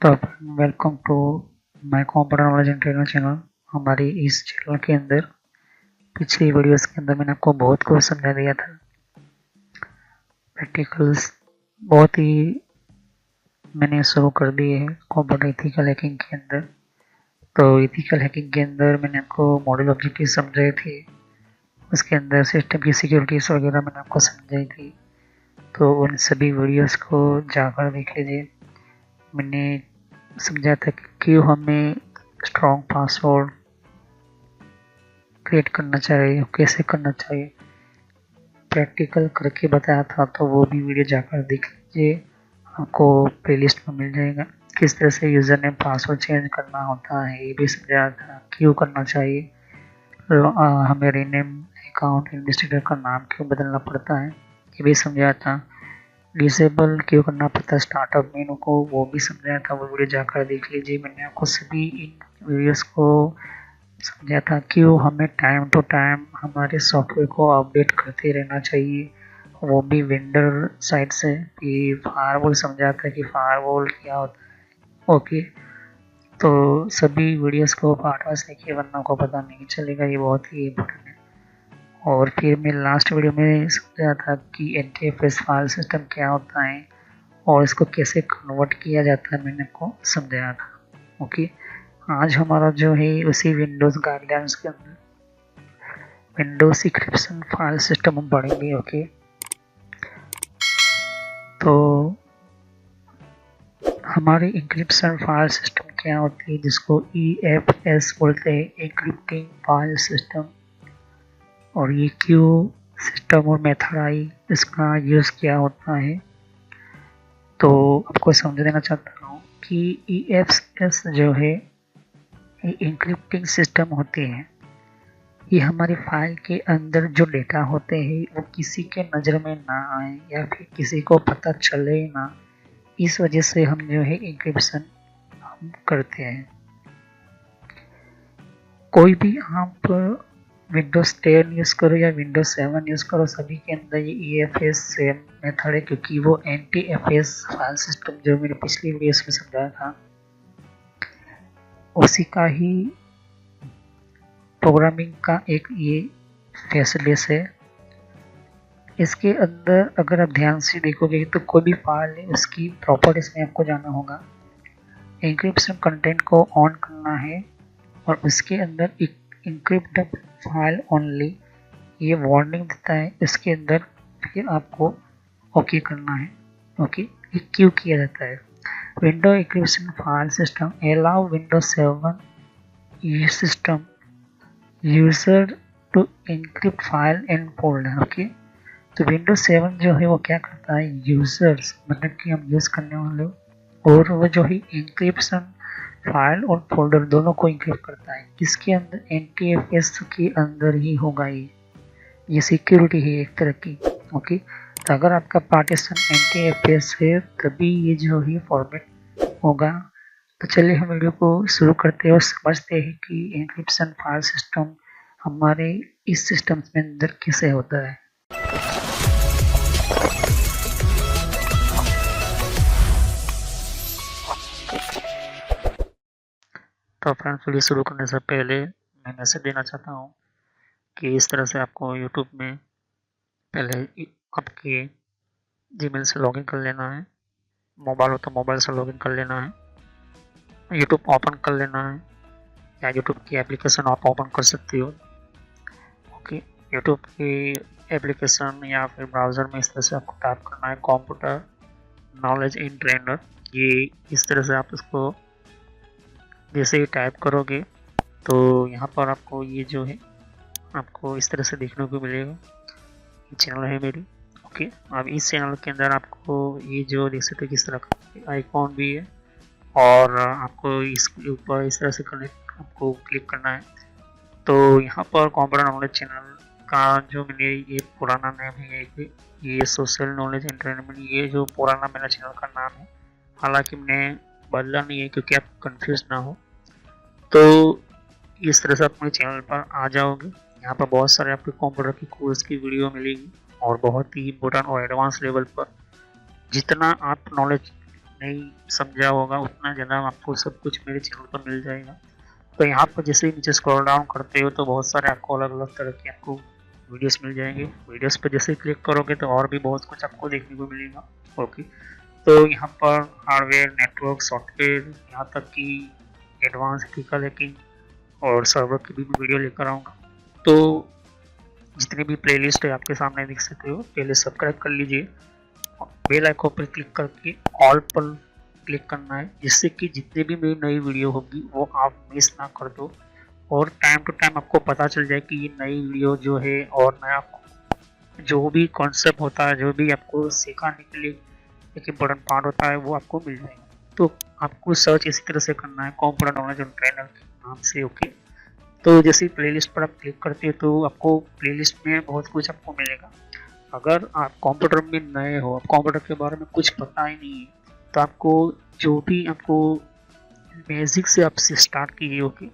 तो welcome to my computer knowledge and trainer channel. हमारी इस चैनल के अंदर पिछली वीडियोस के अंदर मैंने आपको बहुत कुछ समझा दिया था। प्रैक्टिकल्स बहुत ही मैंने शुरू कर दिए हैं कंप्यूटर इथिकल हैकिंग के अंदर। तो इथिकल हैकिंग के अंदर मैंने आपको मॉडल ऑब्जेक्टिव समझाए थे, उसके अंदर सिस्टम की सिक्योरिटीज वगैरह मैंने आपको समझाई थी। तो उन सभी वीडियोस को जाकर देख लीजिए। मैंने समझा था कि क्यों हमें स्ट्रॉन्ग पासवर्ड क्रिएट करना चाहिए, कैसे करना चाहिए, प्रैक्टिकल करके बताया था। तो वो भी वीडियो जाकर देख लीजिए, आपको प्लेलिस्ट में मिल जाएगा। किस तरह से यूज़र नेम पासवर्ड चेंज करना होता है ये भी समझाया था, क्यों करना चाहिए, हमें रीनेम अकाउंट एडमिनिस्ट्रेटर का नाम क्यों बदलना पड़ता है ये भी समझाया था। डिसेबल क्यों करना पड़ता है स्टार्टअप मेनू को, वो भी समझाया था। वो वीडियो जाकर देख लीजिए। मैंने आपको सभी इन वीडियोस को समझा था क्यों हमें टाइम टू टाइम हमारे सॉफ्टवेयर को अपडेट करते रहना चाहिए, वो भी वेंडर साइड से। कि फायरवॉल समझा था कि फायरवॉल क्या होता है। ओके, तो सभी वीडियोस को पार्ट वाइज देखिए वरना को पता नहीं चलेगा, ये बहुत ही इम्पोर्टेंट है। और फिर मैं लास्ट वीडियो में समझा था कि एनटीएफएस फाइल सिस्टम क्या होता है और इसको कैसे कन्वर्ट किया जाता है, मैंने आपको समझाया था। ओके, आज हमारा जो है उसी विंडोज़ गाइडलाइंस के अंदर विंडोज इंक्रिप्शन फाइल सिस्टम हम पढ़ेंगे। ओके, तो हमारी इंक्रिप्शन फाइल सिस्टम क्या होती है, जिसको EFS बोलते हैं, इंक्रिप्टिंग फाइल सिस्टम। और ये क्यों सिस्टम और मेथड आई, इसका यूज़ क्या होता है, तो आपको समझ देना चाहता हूँ कि EFS जो है ये इंक्रिप्टिंग सिस्टम होती है। ये हमारी फाइल के अंदर जो डेटा होते हैं वो किसी के नज़र में ना आए या फिर किसी को पता चले ना, इस वजह से हम जो है इंक्रिप्शन हम करते हैं। कोई भी आप विंडोज 10 यूज़ करो या विंडोज 7 यूज़ करो, सभी के अंदर ये EFS सेम मेथड है, क्योंकि वो NTFS फाइल सिस्टम जो मैंने पिछली वीडियोस में समझाया था उसी का ही प्रोग्रामिंग का एक ये फैसिलिटी है। इसके अंदर अगर आप ध्यान से देखोगे तो कोई भी फाइल है उसकी प्रॉपर्टीज में आपको जाना होगा, इंक्रिप्शन कंटेंट को ऑन करना है और उसके अंदर इंक्रिप्ट फाइल ओनली ये वार्निंग देता है। इसके अंदर फिर आपको ओके करना है। ओके, ये क्यों किया जाता है? Window encryption file system allow Windows 7 ये system user to encrypt file and folder. Okay, तो विंडोज 7 जो है वो क्या करता है, यूजर्स मतलब कि हम यूज करने वाले और वो जो है इंक्रिप्शन फाइल और फोल्डर दोनों को इंक्रिप्ट करता है। किसके अंदर? NTFS के अंदर ही होगा। ये सिक्योरिटी है एक तरह की। ओके, तो अगर आपका पार्टीशन NTFS है तभी ये जो है फॉर्मेट होगा। तो चलिए हम वीडियो को शुरू करते हैं और समझते हैं कि इंक्रिप्शन फाइल सिस्टम हमारे इस सिस्टम के अंदर कैसे होता है। तो फ्रेंड्स, वीडियो शुरू करने से पहले मैं मैसेज देना चाहता हूँ कि इस तरह से आपको यूट्यूब में पहले आपके जीमेल से लॉगिन कर लेना है, मोबाइल हो तो मोबाइल से लॉगिन कर लेना है, यूट्यूब ओपन कर लेना है या यूट्यूब की एप्लीकेशन आप ओपन कर सकती हो। ओके, यूट्यूब की एप्लीकेशन या फिर ब्राउज़र में इस तरह से आपको टाइप करना है कंप्यूटर नॉलेज इन ट्रेनर। ये इस तरह से आप इसको जैसे ही टाइप करोगे तो यहाँ पर आपको ये जो है आपको इस तरह से देखने को मिलेगा। ये चैनल है मेरी। ओके, अब इस चैनल के अंदर आपको ये जो देख सकते किस तरह का आइकॉन भी है और आपको इसके ऊपर इस तरह से कनेक्ट आपको क्लिक करना है। तो यहाँ पर कंप्यूटर नॉलेज चैनल का जो मैंने ये पुराना नाम है, ये सोशल नॉलेज एंटरटेनमेंट, ये जो पुराना मेरा चैनल का नाम है, हालांकि मैंने बदला नहीं है क्योंकि आप कंफ्यूज ना हो। तो इस तरह से आप मेरे चैनल पर आ जाओगे। यहाँ पर बहुत सारे आपके कंप्यूटर की कोर्स की वीडियो मिलेगी और बहुत ही इम्पोर्टेंट और एडवांस लेवल पर जितना आप नॉलेज नहीं समझा होगा उतना ज़्यादा आपको सब कुछ मेरे चैनल पर मिल जाएगा। तो यहाँ पर जैसे ही नीचे स्क्रॉल डाउन करते हो तो बहुत सारे आपको अलग अलग तरह के आपको वीडियोस मिल जाएंगे। वीडियोस पर जैसे क्लिक करोगे तो और भी बहुत कुछ आपको देखने को मिलेगा। ओके, तो यहाँ पर हार्डवेयर, नेटवर्क, सॉफ्टवेयर, यहाँ तक कि एडवांस क्रिटिकल हैकिंग और सर्वर की भी वीडियो लेकर आऊँगा। तो जितनी भी प्लेलिस्ट है आपके सामने देख सकते हो, पहले सब्सक्राइब कर लीजिए। बेल आइकन पर क्लिक करके ऑल पर क्लिक करना है, जिससे कि जितने भी मेरी नई वीडियो होगी वो आप मिस ना कर दो और टाइम टू टाइम आपको पता चल जाए कि ये नई वीडियो जो है और नया जो भी कॉन्सेप्ट होता है, जो भी आपको सिखाने के लिए एक इम्पोर्टेंट पार्ट होता है, वो आपको मिल जाएगा। तो आपको सर्च इसी तरह से करना है, कंप्यूटर नॉलेज ऑन ट्रेनर के नाम से। ओके, तो जैसे प्लेलिस्ट पर आप क्लिक करते हो तो आपको प्लेलिस्ट में बहुत कुछ आपको मिलेगा। अगर आप कंप्यूटर में नए हो, आप कंप्यूटर के बारे में कुछ पता ही नहीं है, तो आपको जो भी आपको बेसिक से आपसे स्टार्ट कीजिए। ओके,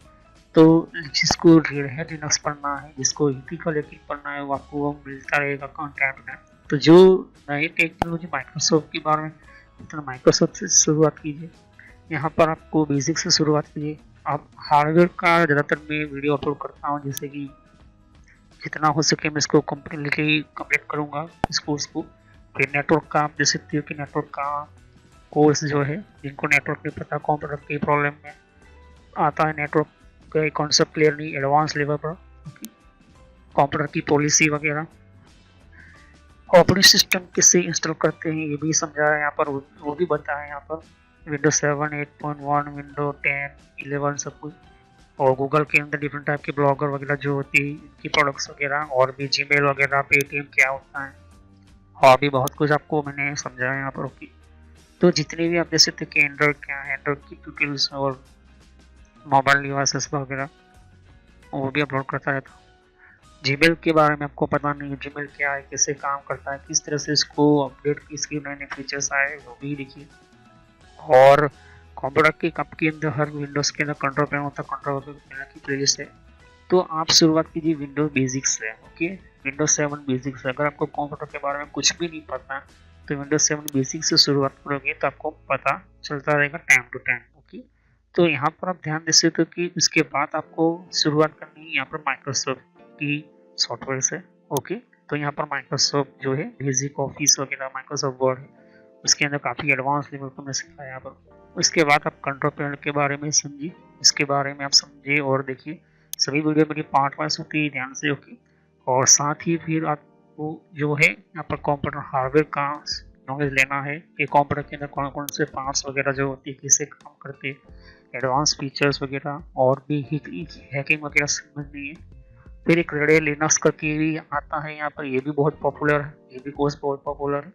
तो जिसको रेड हैट लिनक्स पढ़ना है, जिसको एथिकल हैकिंग पढ़ना है, वो आपको मिलता रहेगा कंटेंट में। तो जो नए टेक्नोलॉजी माइक्रोसॉफ्ट के बारे में, तो माइक्रोसॉफ्ट से शुरुआत कीजिए। यहाँ पर आपको बेसिक से शुरुआत कीजिए। आप हार्डवेयर का ज़्यादातर मैं वीडियो अपलोड करता हूँ, जैसे कि जितना हो सके मैं इसको कम्प्लीटली कंप्लीट करूँगा इस कोर्स को। फिर नेटवर्क का आप देख सकते हो कि नेटवर्क का कोर्स जो है, जिनको नेटवर्क नहीं पता, कंप्यूटर की प्रॉब्लम में आता है, नेटवर्क का कॉन्सेप्ट क्लियर नहीं, एडवांस लेवल पर कंप्यूटर की पॉलिसी वगैरह, ऑपरेटिंग सिस्टम कैसे इंस्टॉल करते हैं ये भी समझा है यहाँ पर, वो भी बताया है यहाँ पर। विंडोज 7, 8.1, विंडो 10, 11 सब कुछ। और गूगल के अंदर डिफरेंट टाइप के ब्लॉगर वगैरह जो होती है, इनकी प्रोडक्ट्स वगैरह, और भी जीमेल वगैरह, पेटीएम क्या होता है, और भी बहुत कुछ आपको मैंने समझाया यहाँ पर। ओके, तो जितने भी आप देख सकते हैं कि एंड्रॉइड क्या है, एंड्रॉइड की ट्यूटोरियल्स और मोबाइल डिवाइसेस वगैरह वो भी अपलोड करता रहता हूँ। जीमेल के बारे में आपको पता नहीं है, जीमेल क्या है, कैसे काम करता है, किस तरह से इसको अपडेट, इसके नए नए फीचर्स आए, वो भी देखिए। और कंप्यूटर के कप के अंदर हर विंडोज़ के अंदर कंट्रोल पैनल होता है, कंट्रोल पैनल की प्लेलिस्ट है। तो आप शुरुआत कीजिए विंडोज बेसिक्स से। Okay, Windows 7 basics. अगर आपको कंप्यूटर के बारे में कुछ भी नहीं पता तो विंडोज 7 बेसिक्स से शुरुआत करोगे तो आपको पता चलता रहेगा टाइम टू टाइम। ओके, तो यहाँ पर आप ध्यान दे सकते हो कि उसके बाद आपको शुरुआत करनी है यहाँ पर माइक्रोसॉफ्ट की सॉफ्टवेयर से। ओके, तो यहाँ पर माइक्रोसॉफ्ट जो है बेसिक ऑफिस वगैरह, माइक्रोसॉफ्ट वर्ड है, उसके अंदर काफ़ी एडवांस लेवल को मैं सिखाया यहाँ पर। उसके बाद आप कंट्रोल पैनल के बारे में समझिए, इसके बारे में आप समझिए और देखिए। सभी वीडियो मेरी पार्ट वाइज होती है, ध्यान से। ओके, और साथ ही फिर आपको जो है यहाँ पर कंप्यूटर हार्डवेयर का नॉलेज लेना है कि कंप्यूटर के अंदर कौन कौन से पार्ट्स वगैरह जो होती है, कैसे काम करते हैं, एडवांस फीचर्स वगैरह, और भी हैकिंग वगैरह समझनी है। फिर एक रेड लिनक्स करके भी आता है यहाँ पर, ये भी बहुत पॉपुलर है, ये भी कोर्स बहुत पॉपुलर है,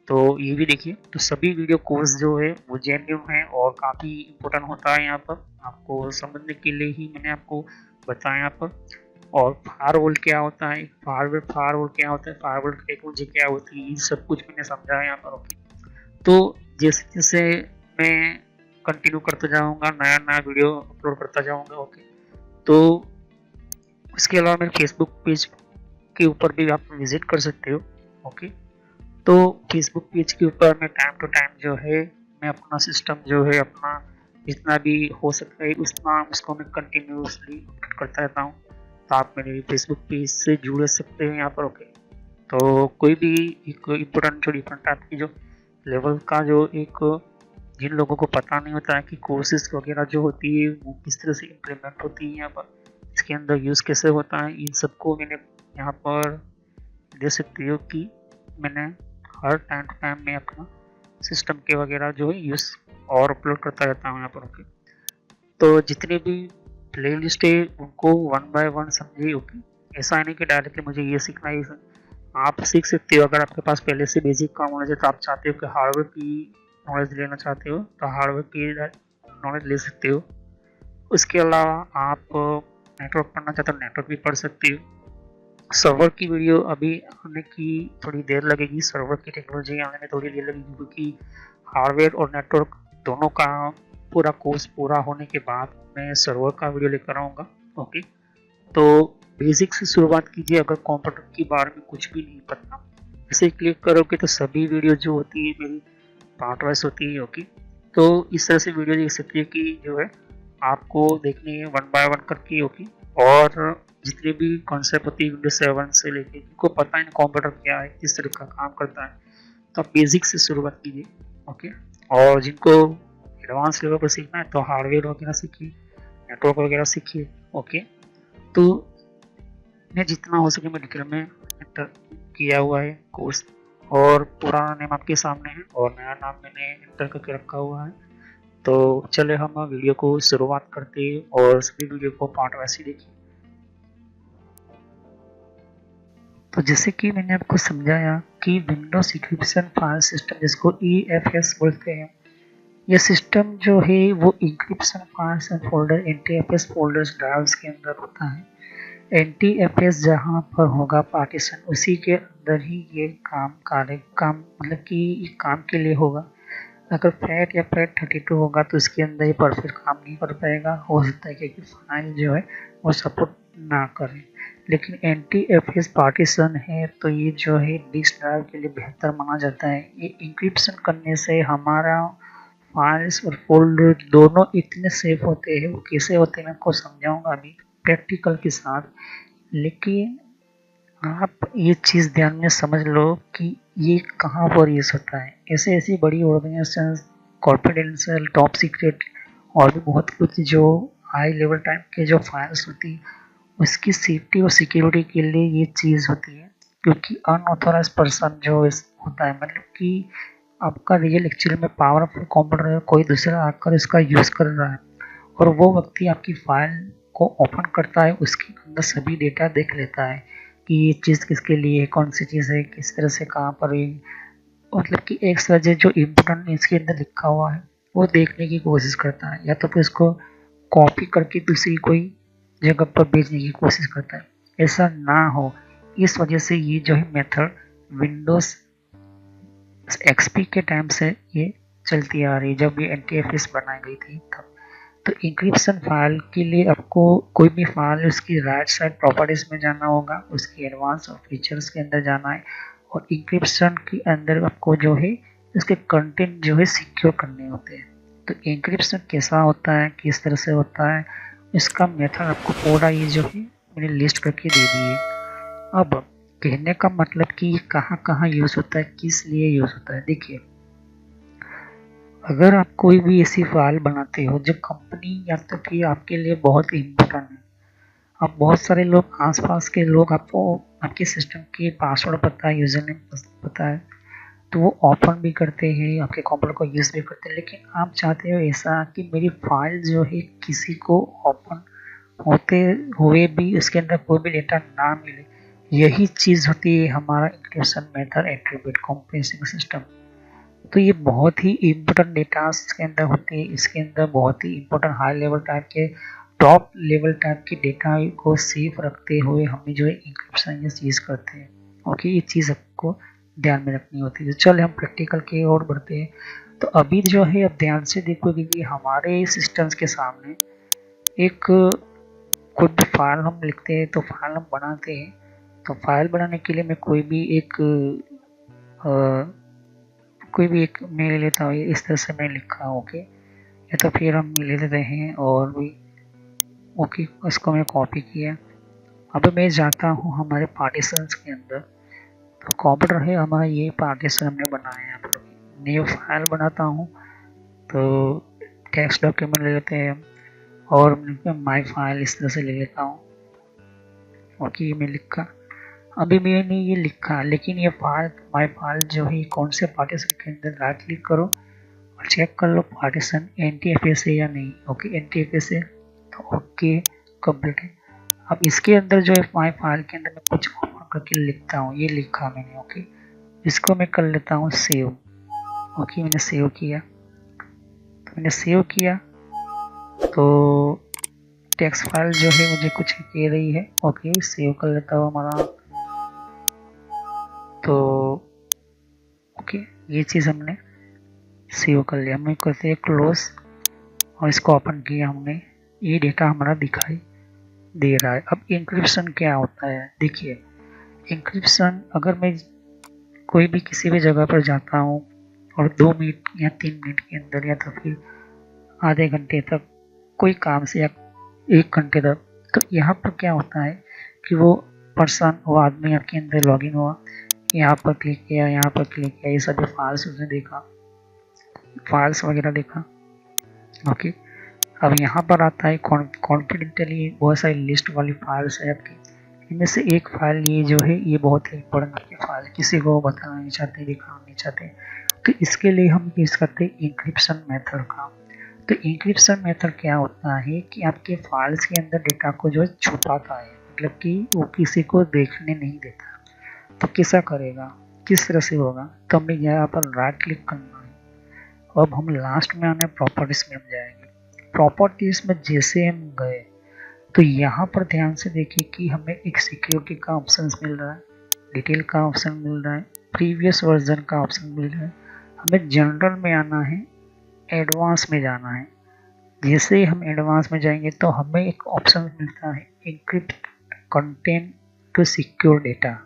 तो ये भी देखिए। तो सभी वीडियो कोर्स जो है वो जेन्युइन है और काफ़ी इम्पोर्टेंट होता है यहाँ पर, आपको समझने के लिए ही मैंने आपको बताया यहाँ पर। और फायरवॉल क्या होता है, फायरवॉल क्या होता है, फायरवॉल टेक्नोलॉजी क्या होती है, ये सब कुछ मैंने समझाया यहाँ पर। ओके, तो जैसे जैसे मैं कंटिन्यू करते जाऊँगा, नया नया वीडियो अपलोड करता जाऊँगा। ओके, तो उसके अलावा मेरे फेसबुक पेज के ऊपर भी आप विजिट कर सकते हो। ओके, तो फेसबुक पेज के ऊपर मैं टाइम टू टाइम जो है मैं अपना सिस्टम जो है अपना जितना भी हो सकता है उतना उसको मैं कंटिन्यूसली अपडेट करता रहता हूँ। तो आप मेरे फेसबुक पेज से जुड़ सकते हैं यहाँ पर। ओके, तो कोई भी एक इम्पोर्टेंट जो डिफरेंट टाइप की जो लेवल का जो एक, जिन लोगों को पता नहीं होता है कि कोर्सेज वगैरह जो होती है वो किस तरह से इम्प्लीमेंट होती है यहाँ पर, इसके अंदर यूज़ कैसे होता है, इन सबको मैंने यहाँ पर दे सकती हो कि मैंने हर टाइम टू टाइम मैं अपना सिस्टम के वगैरह जो है यूज़ और अपलोड करता रहता हूँ यहाँ पर। ओके, तो जितने भी प्ले लिस्ट है उनको वन बाय वन समझिए। ओके, ऐसा नहीं कि डायरेक्टली मुझे ये सीखना है, आप सीख सकते हो। अगर आपके पास पहले से बेसिक का नॉलेज है तो आप चाहते हो कि हार्डवेयर की नॉलेज लेना चाहते हो तो हार्डवेयर की नॉलेज ले सकते हो। उसके अलावा आप नेटवर्क पढ़ना चाहते हो, नेटवर्क भी पढ़ सकते हो। सर्वर की वीडियो अभी आने की थोड़ी देर लगेगी, सर्वर की टेक्नोलॉजी आने में थोड़ी देर लगेगी, क्योंकि हार्डवेयर और नेटवर्क दोनों का पूरा कोर्स पूरा होने के बाद मैं सर्वर का वीडियो लेकर आऊँगा। ओके, तो बेसिक से शुरुआत कीजिए। अगर कंप्यूटर के बारे में कुछ भी नहीं पता, इसे क्लिक करोगे तो सभी वीडियो जो होती है मेरी पार्ट वाइज होती है। ओके, तो इस तरह से वीडियो देख सकती है कि जो है आपको देखनी है वन बाय वन करके। ओके, और जितने भी कॉन्सेप्ट होती है विंडोज 7 से लेके, जिनको पता है कंप्यूटर क्या है, किस तरह का काम करता है, तो आप बेसिक से शुरुआत कीजिए। ओके, और जिनको एडवांस लेवल पर सीखना है तो हार्डवेयर वगैरह सीखिए, नेटवर्क वगैरह सीखिए। ओके, तो मैं जितना हो सके मेडिकल में एंटर किया हुआ है कोर्स, और पुराना नेम आपके सामने है और नया नाम मैंने एंटर करके रखा हुआ है। तो चले हम वीडियो को शुरुआत करते हैं और सभी वीडियो को पार्ट वाइज ही देखिए। तो जैसे कि मैंने आपको समझाया कि विंडोज इंक्रिप्शन फाइल सिस्टम, जिसको EFS बोलते हैं, यह सिस्टम जो है वो encryption files and folder NTFS folders drives के अंदर होता है। NTFS जहाँ पर होगा पार्टीशन, उसी के अंदर ही ये काम मतलब कि ये काम के लिए होगा। अगर फैट या फैट 32 होगा तो इसके अंदर ये परफेक्ट काम नहीं कर पाएगा। हो सकता है कि फाइल जो है वो सपोर्ट ना करे। लेकिन NTFS पार्टीशन है तो ये जो है डिस्क ड्राइव के लिए बेहतर माना जाता है। ये इंक्रिप्शन करने से हमारा फाइल्स और फोल्डर दोनों इतने सेफ होते हैं। वो कैसे होते हैं मैं आपको समझाऊंगा अभी प्रैक्टिकल के साथ। लेकिन आप ये चीज़ ध्यान में समझ लो कि ये कहाँ पर यूज़ होता है। ऐसे ऐसी बड़ी ऑर्गेनाइजेशन, कॉन्फिडेंशियल, टॉप सीक्रेट और भी बहुत कुछ जो हाई लेवल टाइप के जो फाइल्स होती है, उसकी सेफ्टी और सिक्योरिटी के लिए ये चीज़ होती है। क्योंकि अनऑथोराइज पर्सन जो होता है, मतलब कि आपका रियल एक्चुअली में पावरफुल कंप्यूटर कोई दूसरा आकर इसका यूज़ कर रहा है और वो व्यक्ति आपकी फाइल को ओपन करता है, उसके अंदर सभी डेटा देख लेता है कि ये चीज़ किसके लिए है, कौन सी चीज़ है, किस तरह से कहाँ पर है। मतलब कि एक सजे जो इम्पोर्टेंट इसके अंदर लिखा हुआ है वो देखने की कोशिश करता है, या तो फिर इसको कॉपी करके दूसरी कोई जगह पर भेजने की कोशिश करता है। ऐसा ना हो, इस वजह से ये जो है मेथड विंडोज XP के टाइम से ये चलती आ रही है, जब ये NTFS बनाई गई थी तब। तो इंक्रिप्शन फाइल के लिए आपको कोई भी फाइल उसकी राइट साइड प्रॉपर्टीज में जाना होगा, उसकी एडवांस और फीचर्स के अंदर जाना है, और इंक्रिप्शन के अंदर आपको जो है उसके कंटेंट जो है सिक्योर करने होते हैं। तो इंक्रिप्शन कैसा होता है, किस तरह से होता है, इसका मेथड आपको पूरा ये जो है मैंने लिस्ट करके दे दी है। अब कहने का मतलब कि ये कहाँ कहाँ यूज़ होता है, किस लिए यूज़ होता है। देखिए, अगर आप कोई भी ऐसी फाइल बनाते हो जो कंपनी या तो फिर आपके लिए बहुत इम्पोर्टेंट है, अब बहुत सारे लोग आसपास के लोग आपको आपके सिस्टम के पासवर्ड पता है, यूजर नेम पता है, तो वो ओपन भी करते हैं, आपके कंप्यूटर को यूज़ भी करते हैं। लेकिन आप चाहते हो ऐसा कि मेरी फाइल जो है किसी को ओपन होते हुए भी उसके अंदर कोई भी डेटा ना मिले। यही चीज़ होती है हमारा encryption method attribute compressing system. तो ये बहुत ही इम्पोर्टेंट डेटा इसके अंदर होते हैं। इसके अंदर बहुत ही इम्पोर्टेंट हाई लेवल टाइप के, टॉप लेवल टाइप के डेटा को सेफ रखते हुए हमें जो है इंक्रिप्शन ये चीज़ करते हैं। ओके, ये चीज़ आपको ध्यान में रखनी होती है। चल हम प्रैक्टिकल की ओर बढ़ते हैं। तो अभी जो है अब ध्यान से देखोगे कि हमारे सिस्टम्स के सामने एक कोई भी फाइल हम लिखते हैं तो फाइल हम बनाते हैं। तो फाइल बनाने के लिए मैं कोई भी एक मैं ले लेता हूँ, इस तरह से मैं लिखा हूँ। ओके, या तो फिर हम ले लेते हैं और भी। ओके, उसको मैं कॉपी किया। अब मैं जाता हूँ हमारे पार्टीशंस के अंदर। तो कंप्यूटर है हमारा, ये पार्टीशन हमने बनाया है। न्यू फाइल बनाता हूँ, तो टेक्स्ट डॉक्यूमेंट ले लेते हैं और माई फाइल इस तरह से ले लेता हूँ। ओके, मैं लिखा, अभी मैंने ये लिखा, लेकिन ये फाइल माई फाइल जो है कौन से पार्टीशन के अंदर राइट क्लिक करो और चेक कर लो पार्टीशन NTFS है या नहीं। ओके, NTFS है तो ओके, कंप्लीट है। अब इसके अंदर जो है माई फाइल के अंदर मैं कुछ ओपन करके लिखता हूँ, ये लिखा मैंने। ओके, इसको मैं कर लेता हूँ सेव। ओके, मैंने सेव किया। तो मैंने सेव किया तो टेक्स्ट फाइल जो है मुझे कुछ कह रही है। ओके, सेव कर लेता हूँ हमारा। तो ओके, ये चीज़ हमने सेव कर लिया। हमें करते हैं क्लोज और इसको ओपन किया हमने, ये डेटा हमारा दिखाई दे रहा है। अब इंक्रिप्शन क्या होता है, देखिए इंक्रिप्शन, अगर मैं कोई भी किसी भी जगह पर जाता हूँ और 2 मिनट या 3 मिनट के अंदर या तो फिर आधे घंटे तक कोई काम से या 1 घंटे तक, तो यहाँ पर क्या होता है कि वो पर्सन, वो आदमी आपके अंदर लॉगिन हुआ, यहाँ पर क्लिक किया, यहाँ पर क्लिक किया, ये सभी फाइल्स उसने देखा, फाइल्स वगैरह देखा। ओके, अब यहाँ पर आता है कॉन्फिडेंटली बहुत सारी लिस्ट वाली फाइल्स है आपकी। इनमें से एक फाइल ये जो है ये बहुत ही इंपॉर्टेंट आपकी फाइल, किसी को बताना नहीं चाहते, दिखाना नहीं चाहते, तो इसके लिए हम यूज़ करते हैं इंक्रिप्शन मेथड का। तो इंक्रिप्शन मेथड क्या होता है कि आपके फाइल्स के अंदर डेटा को जो है छुपाता है, मतलब कि वो किसी को देखने नहीं देता। तो कैसा करेगा, किस तरह से होगा, तो हमें यहाँ पर राइट क्लिक करना है। अब हम लास्ट में आने प्रॉपर्टीज में हम जाएंगे। प्रॉपर्टीज में जैसे हम गए तो यहाँ पर ध्यान से देखिए कि हमें एक सिक्योरिटी का ऑप्शन मिल रहा है, डिटेल का ऑप्शन मिल रहा है, प्रीवियस वर्जन का ऑप्शन मिल रहा है। हमें जनरल में आना है, एडवांस में जाना है। जैसे ही हम एडवांस में जाएंगे तो हमें एक ऑप्शन मिलता है encrypt content to secure data.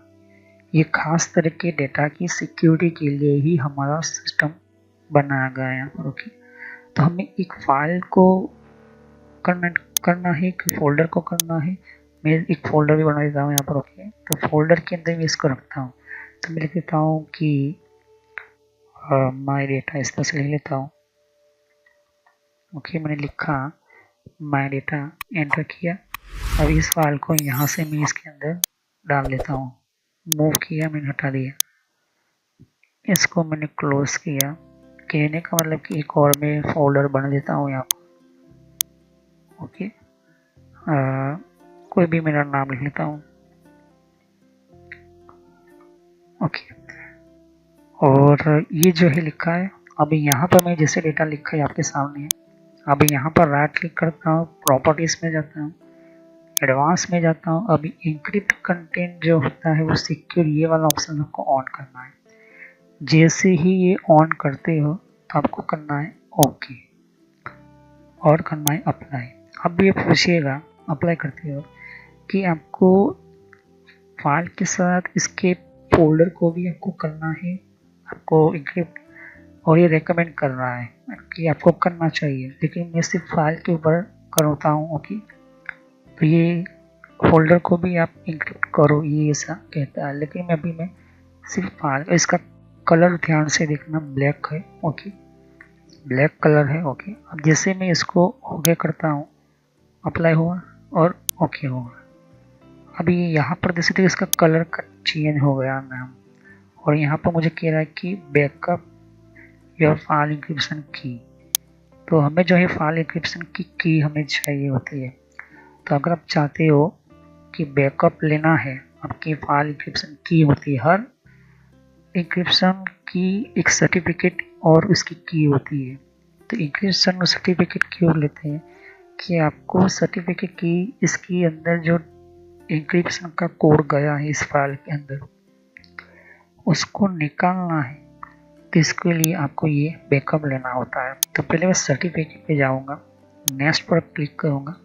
ये खास तरह के डेटा की सिक्योरिटी के लिए ही हमारा सिस्टम बनाया गया है यहाँ पर। ओके, तो हमें एक फाइल को करना है, एक फोल्डर को करना है। मैं एक फोल्डर भी बना देता हूँ यहाँ पर। ओके, तो फोल्डर के अंदर मैं इसको रखता हूँ, तो मैं लिख देता हूँ कि माई डेटा, इस तरह से लिख लेता हूँ। ओके, मैंने लिखा माई डेटा, एंटर किया। अब इस फाइल को यहाँ से मैं इसके अंदर डाल देता हूँ, मूव किया, मैंने हटा दिया, इसको मैंने क्लोज किया। कहने का मतलब कि एक और मैं फोल्डर बना देता हूँ यहाँ पर। ओके, कोई भी मेरा नाम लिख लेता हूँ। ओके, और ये जो है लिखा है, अभी यहाँ पर मैं जैसे डेटा लिखा है आपके सामने है। अभी यहाँ पर राइट क्लिक करता हूँ, प्रॉपर्टीज में जाता हूँ, एडवांस में जाता हूँ। अभी इंक्रिप्ट कंटेंट जो होता है वो सिक्योर, ये वाला ऑप्शन आपको ऑन करना है। जैसे ही ये ऑन करते हो तो आपको करना है ओके, और करना है अप्लाई। अब ये पूछिएगा अप्लाई करते हो कि आपको फाइल के साथ इसके फोल्डर को भी आपको करना है, आपको इंक्रिप्ट, और ये रेकमेंड कर रहा है कि आपको करना चाहिए, लेकिन मैं सिर्फ फाइल के ऊपर करता हूँ। ओके, तो ये फोल्डर को भी आप इंक्रिप्ट करो, ये ऐसा कहता है, लेकिन मैं सिर्फ फाइल, इसका कलर ध्यान से देखना, ब्लैक है। ओके, ब्लैक कलर है। ओके, अब जैसे मैं इसको ओके करता हूँ, अप्लाई हुआ और ओके हुआ। अभी यहाँ पर देख सकते इसका कलर का चेंज हो गया नाम, और यहाँ पर मुझे कह रहा है कि बैकअप योर फाइल इंक्रिप्शन की। तो हमें जो है फाइल इंक्रिप्शन की हमें चाहिए होती है। तो अगर आप चाहते हो कि बैकअप लेना है, आपकी फाइल इंक्रिप्शन की होती है, हर इंक्रिप्शन की एक सर्टिफिकेट और उसकी की होती है। तो इंक्रिप्शन सर्टिफिकेट क्यों लेते हैं कि आपको सर्टिफिकेट की, इसके अंदर जो इंक्रिप्शन का कोड गया है इस फाइल के अंदर, उसको निकालना है। तो इसके लिए आपको ये बैकअप लेना होता है। तो पहले मैं सर्टिफिकेट पे जाऊंगा, नेक्स्ट पर क्लिक करूंगा।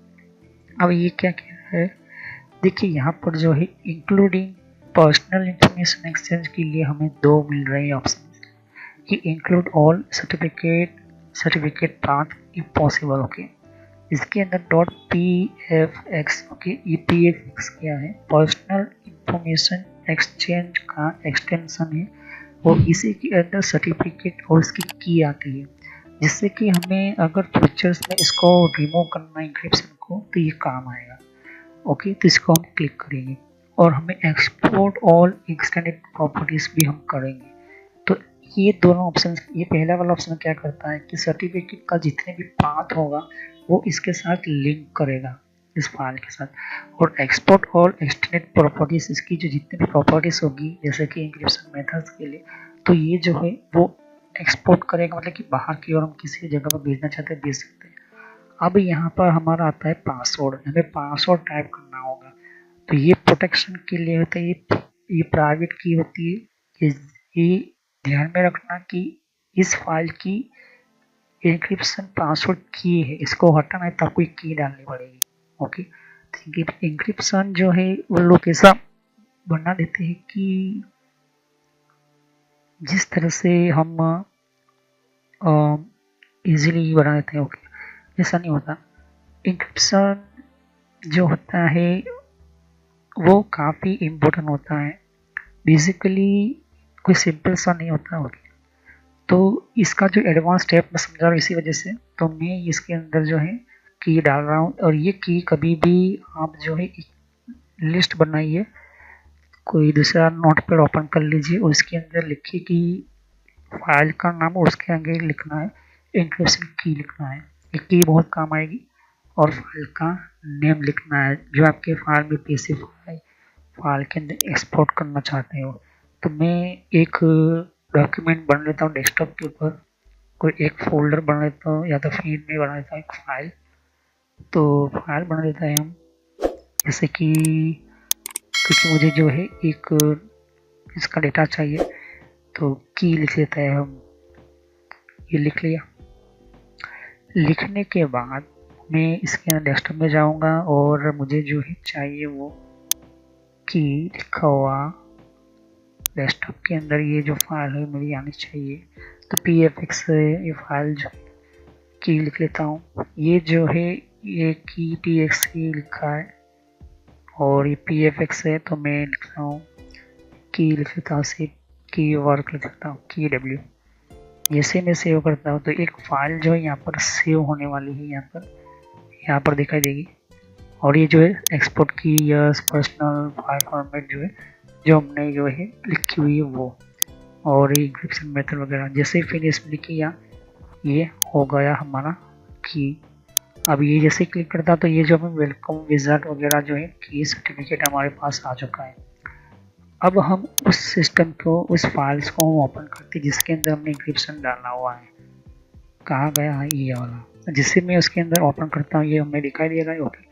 अब ये क्या कह रहा है, देखिए यहाँ पर जो है इंक्लूडिंग पर्सनल इंफॉर्मेशन एक्सचेंज के लिए हमें 2 मिल रहे हैं ऑप्शन, कि include all certificate path if possible. Okay, इसके अंदर .pfx, ओके, ये pfx क्या है, पर्सनल इंफॉर्मेशन एक्सचेंज का एक्सटेंशन है, और इसी के अंदर सर्टिफिकेट और इसकी की आती है, जिससे कि हमें अगर फ्यूचर्स में इसको रिमूव करना है इंक्रिप्शन को, तो ये काम आएगा। ओके, तो इसको हम क्लिक करेंगे, और हमें एक्सपोर्ट ऑल एक्सटेंडेड प्रॉपर्टीज भी हम करेंगे। तो ये दोनों ऑप्शन, ये पहला वाला ऑप्शन क्या करता है कि सर्टिफिकेट का जितने भी पाथ होगा वो इसके साथ लिंक करेगा, इस फाइल के साथ, और एक्सपोर्ट ऑल एक्सटेंडेड प्रॉपर्टीज, इसकी जो जितनी भी प्रॉपर्टीज होगी जैसे कि इंक्रिप्शन मेथड्स के लिए, तो ये जो है वो एक्सपोर्ट करेगा, मतलब कि बाहर की ओर हम किसी जगह पर भेजना चाहते हैं भेज सकते हैं। अब यहाँ पर हमारा आता है पासवर्ड, हमें पासवर्ड टाइप करना होगा। तो ये प्रोटेक्शन के लिए होता है, ये प्राइवेट की होती है। ये ध्यान में रखना कि इस फाइल की इंक्रिप्शन पासवर्ड की है, इसको हटाना है तो आपको एक की डालनी पड़ेगी। ओके, तो इंक्रिप्शन जो है वो लोग ऐसा बना देते हैं कि जिस तरह से हम इजीली बना देते हैं। ओके, ऐसा नहीं होता। इंक्रिप्शन जो होता है वो काफ़ी इम्पोर्टेंट होता है। बेसिकली कोई सिंपल सा नहीं होता। ओके, तो इसका जो एडवांस स्टेप मैं समझा रहा हूँ इसी वजह से, तो मैं इसके अंदर जो है की डाल रहा हूँ। और ये की कभी भी आप जो है लिस्ट बनाइए, कोई दूसरा नोटपैड ओपन कर लीजिए और उसके अंदर लिखिए कि फाइल का नाम और उसके आगे लिखना है इंक्रिप्शन की लिखना है। ये की बहुत काम आएगी। और फाइल का नेम लिखना है जो आपके फाइल में पीसी फाइल के अंदर एक्सपोर्ट करना चाहते हो। तो मैं एक डॉक्यूमेंट बना लेता हूँ डेस्कटॉप के ऊपर, कोई एक फोल्डर बना लेता हूँ या तो फिर मैं बना लेता हूँ एक फाइल। तो फाइल बना लेता है हम, जैसे कि क्योंकि मुझे जो है एक इसका डेटा चाहिए तो की लिख लेता है हम। ये लिख लिया। लिखने के बाद मैं इसके अंदर डेस्कटॉप में जाऊंगा और मुझे जो है चाहिए वो की लिखा हुआ डेस्कटॉप के अंदर ये जो फाइल है मेरी आनी चाहिए। तो pfx से ये फाइल जो की लिख लेता हूँ। ये जो है ये की txt लिखा है और ये pfx है, तो मैं लिखता हूँ की लिख लेता हूँ, से की वर्क लिख लेता हूँ की w। जैसे मैं सेव करता हूँ तो एक फाइल जो है यहाँ पर सेव होने वाली है, यहाँ पर दिखाई देगी। और ये जो है एक्सपोर्ट की या पर्सनल फाइल फॉर्मेट जो है जो हमने जो है लिखी हुई है वो, और ये इंक्रिप्शन मेथड वगैरह जैसे फिनिश में किया ये हो गया हमारा की। अब ये जैसे क्लिक करता तो ये जो हमें वेलकम विजार्ड वगैरह जो है की सर्टिफिकेट हमारे पास आ चुका है। अब हम उस सिस्टम को उस फाइल्स को हम ओपन करते हैं जिसके अंदर हमने इंक्रिप्शन डालना हुआ है। कहाँ गया है ये वाला, जिससे मैं उसके अंदर ओपन करता हूँ ये हमें दिखाई दे रहा है। ओके,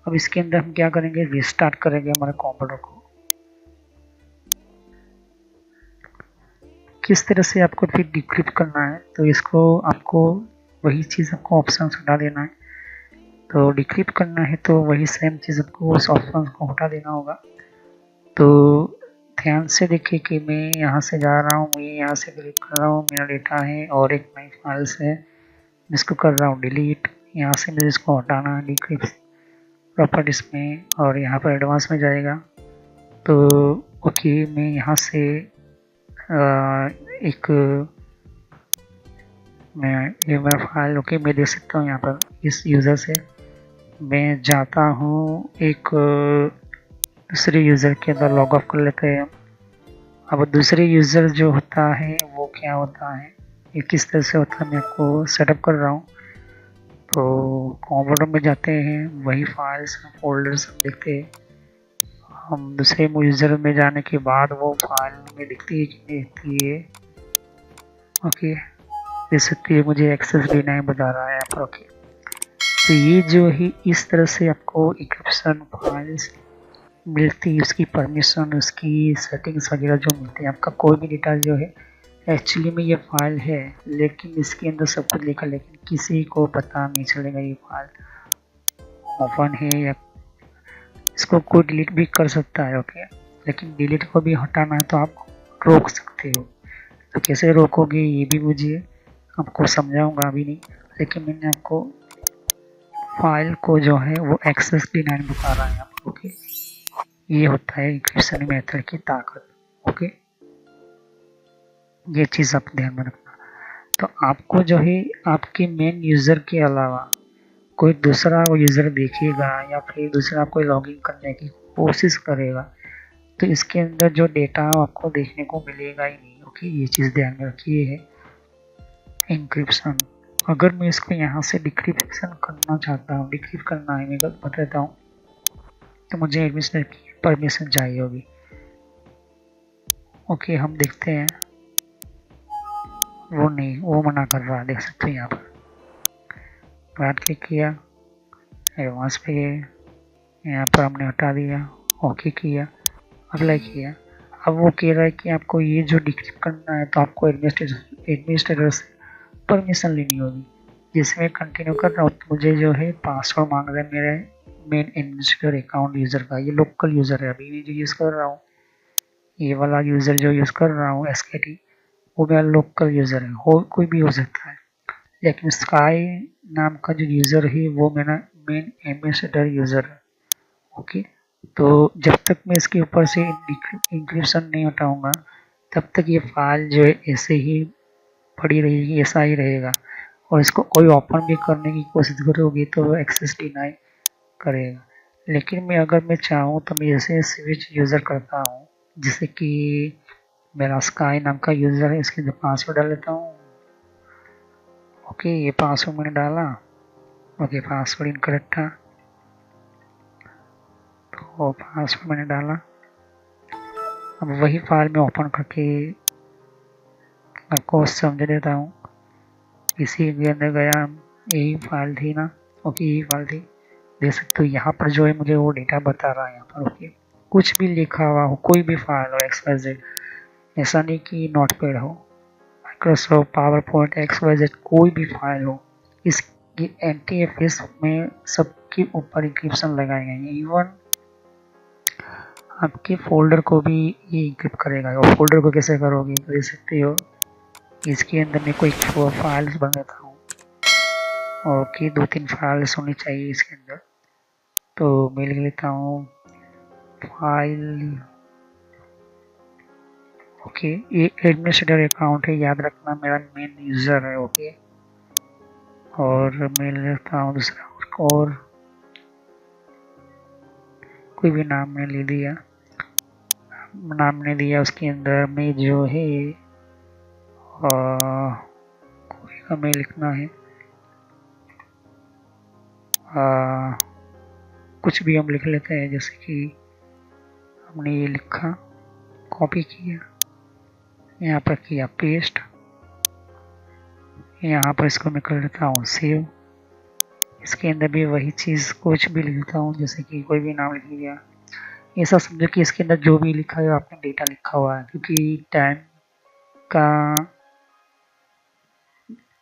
अब इसके अंदर हम क्या करेंगे, रिस्टार्ट करेंगे हमारे कंप्यूटर को। किस तरह से आपको फिर डिक्रिप्ट करना है, तो इसको आपको वही चीज़ आपको ऑप्शन हटा देना है। तो डिक्रिप्ट करना है तो वही सेम चीज़ आपको उस ऑप्शन को हटा देना होगा। तो ध्यान से देखिए कि मैं यहाँ से जा रहा हूँ, मैं यहाँ से क्लिक कर रहा हूँ, मेरा डेटा है और एक नई फाइल्स है, इसको कर रहा हूँ डिलीट। यहाँ से मुझे इसको हटाना है डिक्रिप्ट प्रॉपर्टीज में और यहाँ पर एडवांस में जाएगा। तो ओके, मैं यहाँ से एक मैं ये मेरा फाइल ओके मैं देख सकता हूँ। यहाँ पर इस यूज़र से मैं जाता हूँ एक दूसरे यूज़र के अंदर लॉग ऑफ कर लेते हैं। अब दूसरे यूज़र जो होता है वो क्या होता है, ये किस तरह से होता है मैं आपको सेटअप कर रहा हूँ। तो कंप्यूटर में जाते हैं, वही फाइल्स फोल्डर्स देखते हैं। हम दूसरे यूज़र में जाने के बाद वो फाइल में दिखती है कि नहीं दिखती है। ओके, देख सकती है मुझे एक्सेस देना है बता रहा है यहाँ पर। ओके, तो ये जो है इस तरह से आपको इंक्रिप्शन फाइल्स मिलती है, उसकी परमिशन उसकी सेटिंग्स वगैरह जो मिलती है। आपका कोई भी डेटा जो है एक्चुअली में ये फाइल है लेकिन इसके अंदर सब कुछ लिखा, लेकिन किसी को पता नहीं चलेगा ये फाइल ओपन है या इसको कोई डिलीट भी कर सकता है। ओके, लेकिन डिलीट को भी हटाना है तो आप रोक सकते हो। तो कैसे रोकोगे ये भी मुझे आपको समझाऊंगा अभी नहीं, लेकिन मैंने आपको फाइल को जो है वो एक्सेस डिनाइन बता रहा है आपको। ओके, ये होता है इंक्रिप्शन मेथड की ताकत। ओके, ये चीज़ आप ध्यान में रखना। तो आपको जो है आपके मेन यूज़र के अलावा कोई दूसरा यूज़र देखेगा या फिर दूसरा कोई लॉगिन करने की कोशिश करेगा तो इसके अंदर जो डेटा आपको देखने को मिलेगा ही नहीं। ओके, ये चीज़ ध्यान में रखिए है इंक्रिप्शन। अगर मैं इसको यहाँ से डिक्रिप्शन करना चाहता हूँ, डिक्रिप्ट करना है मैं बताता हूँ, तो मुझे एडमिनिस्ट्रेटर की परमिशन चाहिए होगी। ओके, हम देखते हैं वो नहीं, वो मना कर रहा है, देख सकते हैं यहाँ पर। राइट क्लिक किया, एडवांस पे गए, यहाँ पर हमने हटा दिया, ओके किया, अप्लाई किया। अब वो कह रहा है कि आपको ये जो डिक्रिप्ट करना है तो आपको एडमिनिस्ट्रेटर से परमिशन लेनी होगी। जैसे मैं कंटिन्यू कर रहा हूँ तो मुझे जो है पासवर्ड मांग रहा है मेरे मेन एडमिनिस्ट्रेटर अकाउंट यूज़र का। ये लोकल यूज़र है, अभी मैं जो यूज़ कर रहा हूँ, ये वाला यूज़र जो यूज़ कर रहा हूँ SKT, वो मेरा लोकल यूज़र है, हो कोई भी हो सकता है। लेकिन स्काई नाम का जो यूज़र है वो मेरा मेन एम्बेसडर यूज़र है। ओके, तो जब तक मैं इसके ऊपर से इंक्रिप्शन नहीं हटाऊंगा तब तक ये फाइल जो है ऐसे ही पड़ी रहेगी, ऐसा ही रहेगा। और इसको कोई ओपन भी करने की कोशिश करोगी तो वो एक्सेस डिनाई करेगा। लेकिन मैं चाहूँ तो मैं ऐसे स्विच यूज़र करता हूँ, जैसे कि मेरा स्काई नाम का यूज़र है, इसके अंदर पासवर्ड डाल लेता हूँ। ओके, ये पासवर्ड मैंने डाला। ओके, पासवर्ड इनकरेक्ट था तो पासवर्ड मैंने डाला। अब वही फाइल में ओपन करके आपको समझ देता हूँ। इसी के अंदर गया, यही फाइल थी ना। ओके, यही फाइल थी, देख सकते हो यहाँ पर जो है मुझे वो डेटा बता रहा है यहाँ पर। ओके, कुछ भी लिखा हुआ हो, कोई भी फाइल हो XYZ, ऐसा नहीं कि नोटपैड हो, माइक्रोसॉफ्ट पावर पॉइंट XYZ, कोई भी फाइल हो, इसकी NTFS में सबके ऊपर इंक्रिप्शन लगाए गए हैं। इवन आपके फोल्डर को भी ये इंक्रिप्ट करेगा। और फोल्डर को कैसे करोगे, देख सकते हो इसके अंदर मैं कोई फाइल्स बन लेता हूँ। ओके, 2-3 फाइल्स होनी चाहिए इसके अंदर, तो मैं लिख लेता हूँ फाइल। ओके, ये एडमिनिस्ट्रेटर अकाउंट है, याद रखना मेरा मेन यूज़र है। ओके, और मैं लेता हूँ दूसरा, और कोई भी नाम मैंने ले दिया, नाम ने दिया। उसके अंदर में जो है कोई हमें लिखना है, कुछ भी हम लिख लेते हैं। जैसे कि हमने ये लिखा, कॉपी किया, यहाँ पर किया पेस्ट, यहाँ पर इसको मैं कर लेता हूँ सेव। इसके अंदर भी वही चीज़ कुछ भी लिखता हूँ, जैसे कि कोई भी नाम लिख लिया। ऐसा समझो कि इसके अंदर जो भी लिखा है आपने डेटा लिखा हुआ है, क्योंकि टाइम का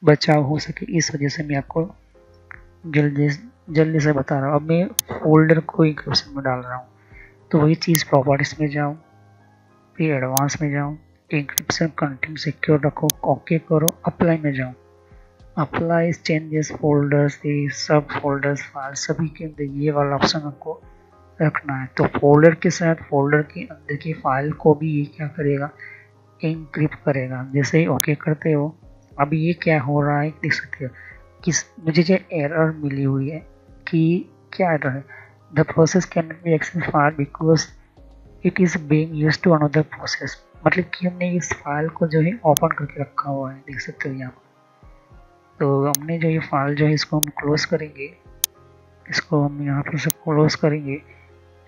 बचाव हो सके इस वजह से मैं आपको जल्दी से बता रहा हूँ। अब मैं फोल्डर को इंक्रिप्शन में डाल रहा हूँ, तो वही चीज़ प्रॉपर्टीज में जाऊँ, फिर एडवांस में जाऊँ, इंक्रिप्शन कंटिन्यू सिक्योर रखो, ओके करो, अप्लाई में जाऊँ। अप्लाई चेंजेस फोल्डर्स, ये सब फोल्डर्स फाइल सभी के अंदर ये वाला ऑप्शन आपको रखना है। तो फोल्डर के साथ फोल्डर के अंदर की फाइल को भी ये क्या करेगा, इंक्रिप्ट करेगा। जैसे ही ओके करते हो, अभी ये क्या हो रहा है देख सकते हो कि मुझे जो एरर मिली हुई है कि क्या एरर है, the process can not be access file because it is being used to another process. मतलब कि हमने इस फाइल को जो है ओपन करके रखा हुआ है, देख सकते हो यहाँ पर। तो हमने जो ये फाइल जो है इसको हम क्लोज करेंगे, इसको हम यहाँ पर से क्लोज करेंगे,